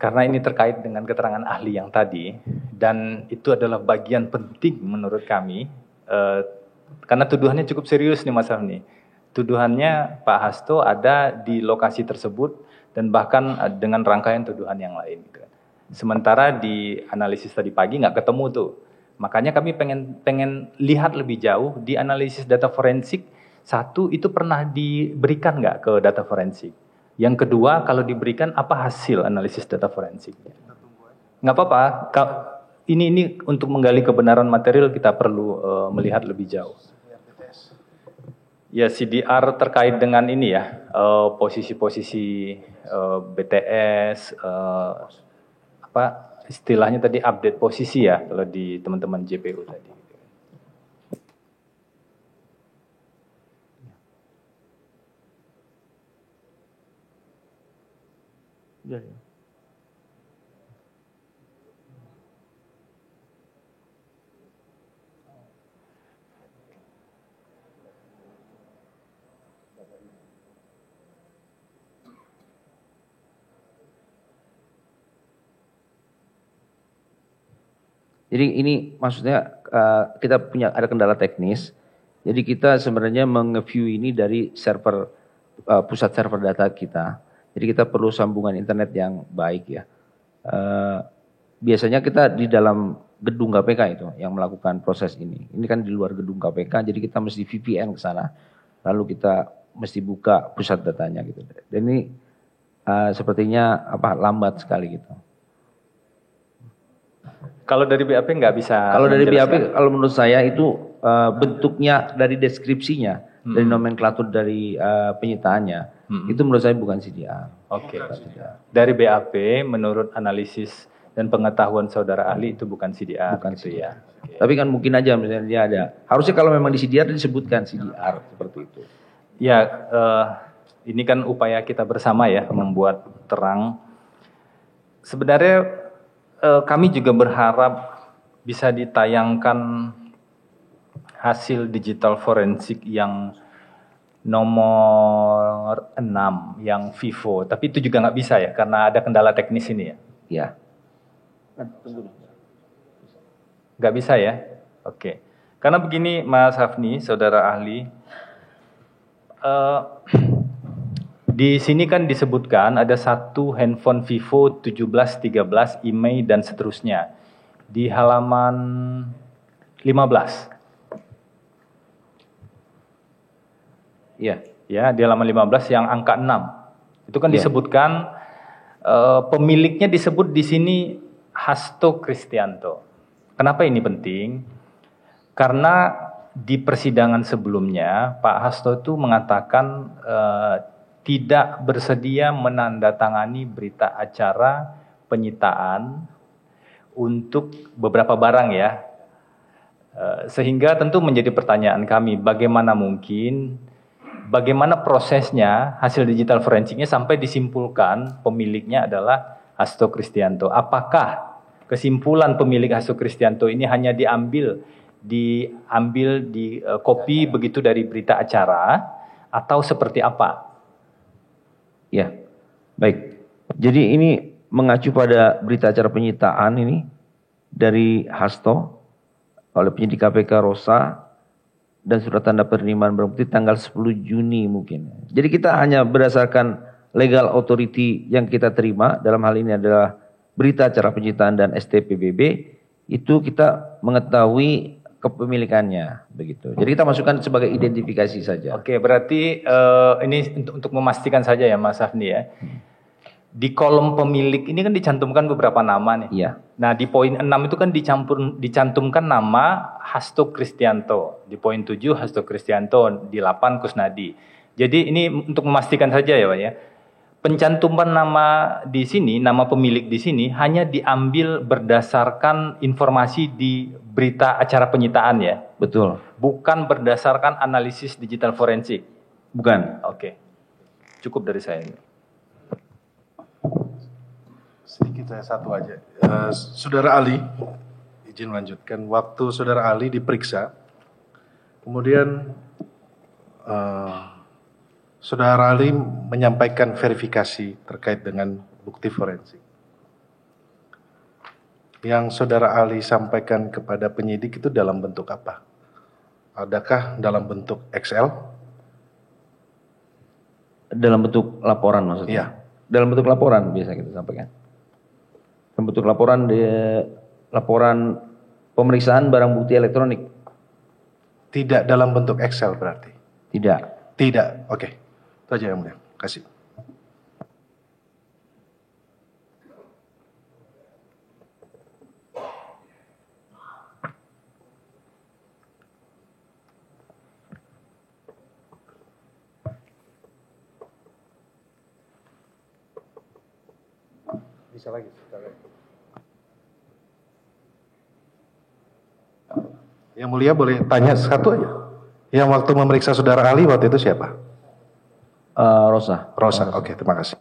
Karena ini terkait dengan keterangan ahli yang tadi, dan itu adalah bagian penting menurut kami, karena tuduhannya cukup serius nih Mas Afni. Tuduhannya Pak Hasto ada di lokasi tersebut dan bahkan dengan rangkaian tuduhan yang lain. Sementara di analisis tadi pagi nggak ketemu tuh. Makanya kami pengen lihat lebih jauh di analisis data forensik. Satu, itu pernah diberikan nggak ke data forensik? Yang kedua, kalau diberikan apa hasil analisis data forensik? Nggak apa-apa. Ini untuk menggali kebenaran material kita perlu melihat lebih jauh. Ya, CDR terkait dengan ini ya, posisi-posisi BTS, apa istilahnya tadi update posisi ya kalau di teman-teman JPU tadi. Jadi ini maksudnya kita ada kendala teknis. Jadi kita sebenarnya meng-view ini dari server pusat server data kita. Jadi kita perlu sambungan internet yang baik ya. Biasanya kita di dalam gedung KPK itu yang melakukan proses ini. Ini kan di luar gedung KPK, jadi kita mesti VPN ke sana. Lalu kita mesti buka pusat datanya gitu. Dan ini sepertinya lambat sekali gitu. Kalau dari BAP nggak bisa. Kalau dari BAP, kalau menurut saya itu bentuknya dari deskripsinya, dari nomenklatur dari penyitaannya, itu menurut saya bukan CDR. Oke. Dari BAP, menurut analisis dan pengetahuan saudara ahli itu bukan CDR. Bukan gitu CDR. Ya. Okay. Tapi kan mungkin aja misalnya dia ada. Harusnya kalau memang di CDR disebutkan CDR seperti itu. Ya, ini kan upaya kita bersama ya membuat terang. Sebenarnya kami juga berharap bisa ditayangkan hasil digital forensik yang nomor 6 yang Vivo, tapi itu juga nggak bisa ya karena ada kendala teknis ini ya. Ya. Nggak bisa ya? Oke. Karena begini Mas Hafni, saudara ahli, di sini kan disebutkan ada satu handphone Vivo 1713 IMEI dan seterusnya di halaman 15. Iya, ya di halaman 15 yang angka 6. Itu kan disebutkan pemiliknya disebut di sini Hasto Kristianto. Kenapa ini penting? Karena di persidangan sebelumnya Pak Hasto itu mengatakan tidak bersedia menandatangani berita acara penyitaan untuk beberapa barang ya. Sehingga tentu menjadi pertanyaan kami, bagaimana prosesnya hasil digital forensiknya sampai disimpulkan pemiliknya adalah Hasto Kristianto. Apakah kesimpulan pemilik Hasto Kristianto ini hanya diambil di copy begitu dari berita acara atau seperti apa? Ya, baik. Jadi ini mengacu pada berita acara penyitaan ini dari Hasto oleh penyidik KPK Rosa dan surat tanda penerimaan barang bukti tanggal 10 Juni mungkin. Jadi kita hanya berdasarkan legal authority yang kita terima, dalam hal ini adalah berita acara penyitaan dan STPBB, itu kita mengetahui kepemilikannya begitu. Jadi kita masukkan sebagai identifikasi saja. Oke, berarti ini untuk memastikan saja ya Mas Hafni ya. Di kolom pemilik ini kan dicantumkan beberapa nama nih. Iya. Nah di poin 6 itu kan dicantumkan nama Hasto Kristianto. Di poin 7 Hasto Kristianto, di 8 Kusnadi. Jadi ini untuk memastikan saja ya Pak ya. Pencantuman nama di sini, nama pemilik di sini hanya diambil berdasarkan informasi di berita acara penyitaan ya. Betul. Bukan berdasarkan analisis digital forensik. Bukan. Oke. Cukup dari saya. Sedikit saya satu aja. Saudara Ali, izin melanjutkan. Waktu Saudara Ali diperiksa, kemudian Saudara Ali menyampaikan verifikasi terkait dengan bukti forensik. Yang Saudara Ali sampaikan kepada penyidik itu dalam bentuk apa? Adakah dalam bentuk Excel? Dalam bentuk laporan maksudnya? Iya. Dalam bentuk laporan biasa kita sampaikan. Dalam bentuk laporan laporan pemeriksaan barang bukti elektronik. Tidak dalam bentuk Excel berarti? Tidak. Tidak, oke. Itu aja yang mulia. Kasih. Bisa lagi. Yang mulia boleh tanya satu aja. Yang waktu memeriksa Saudara Ali waktu itu siapa? Rosa. Rosa, oke, terima kasih.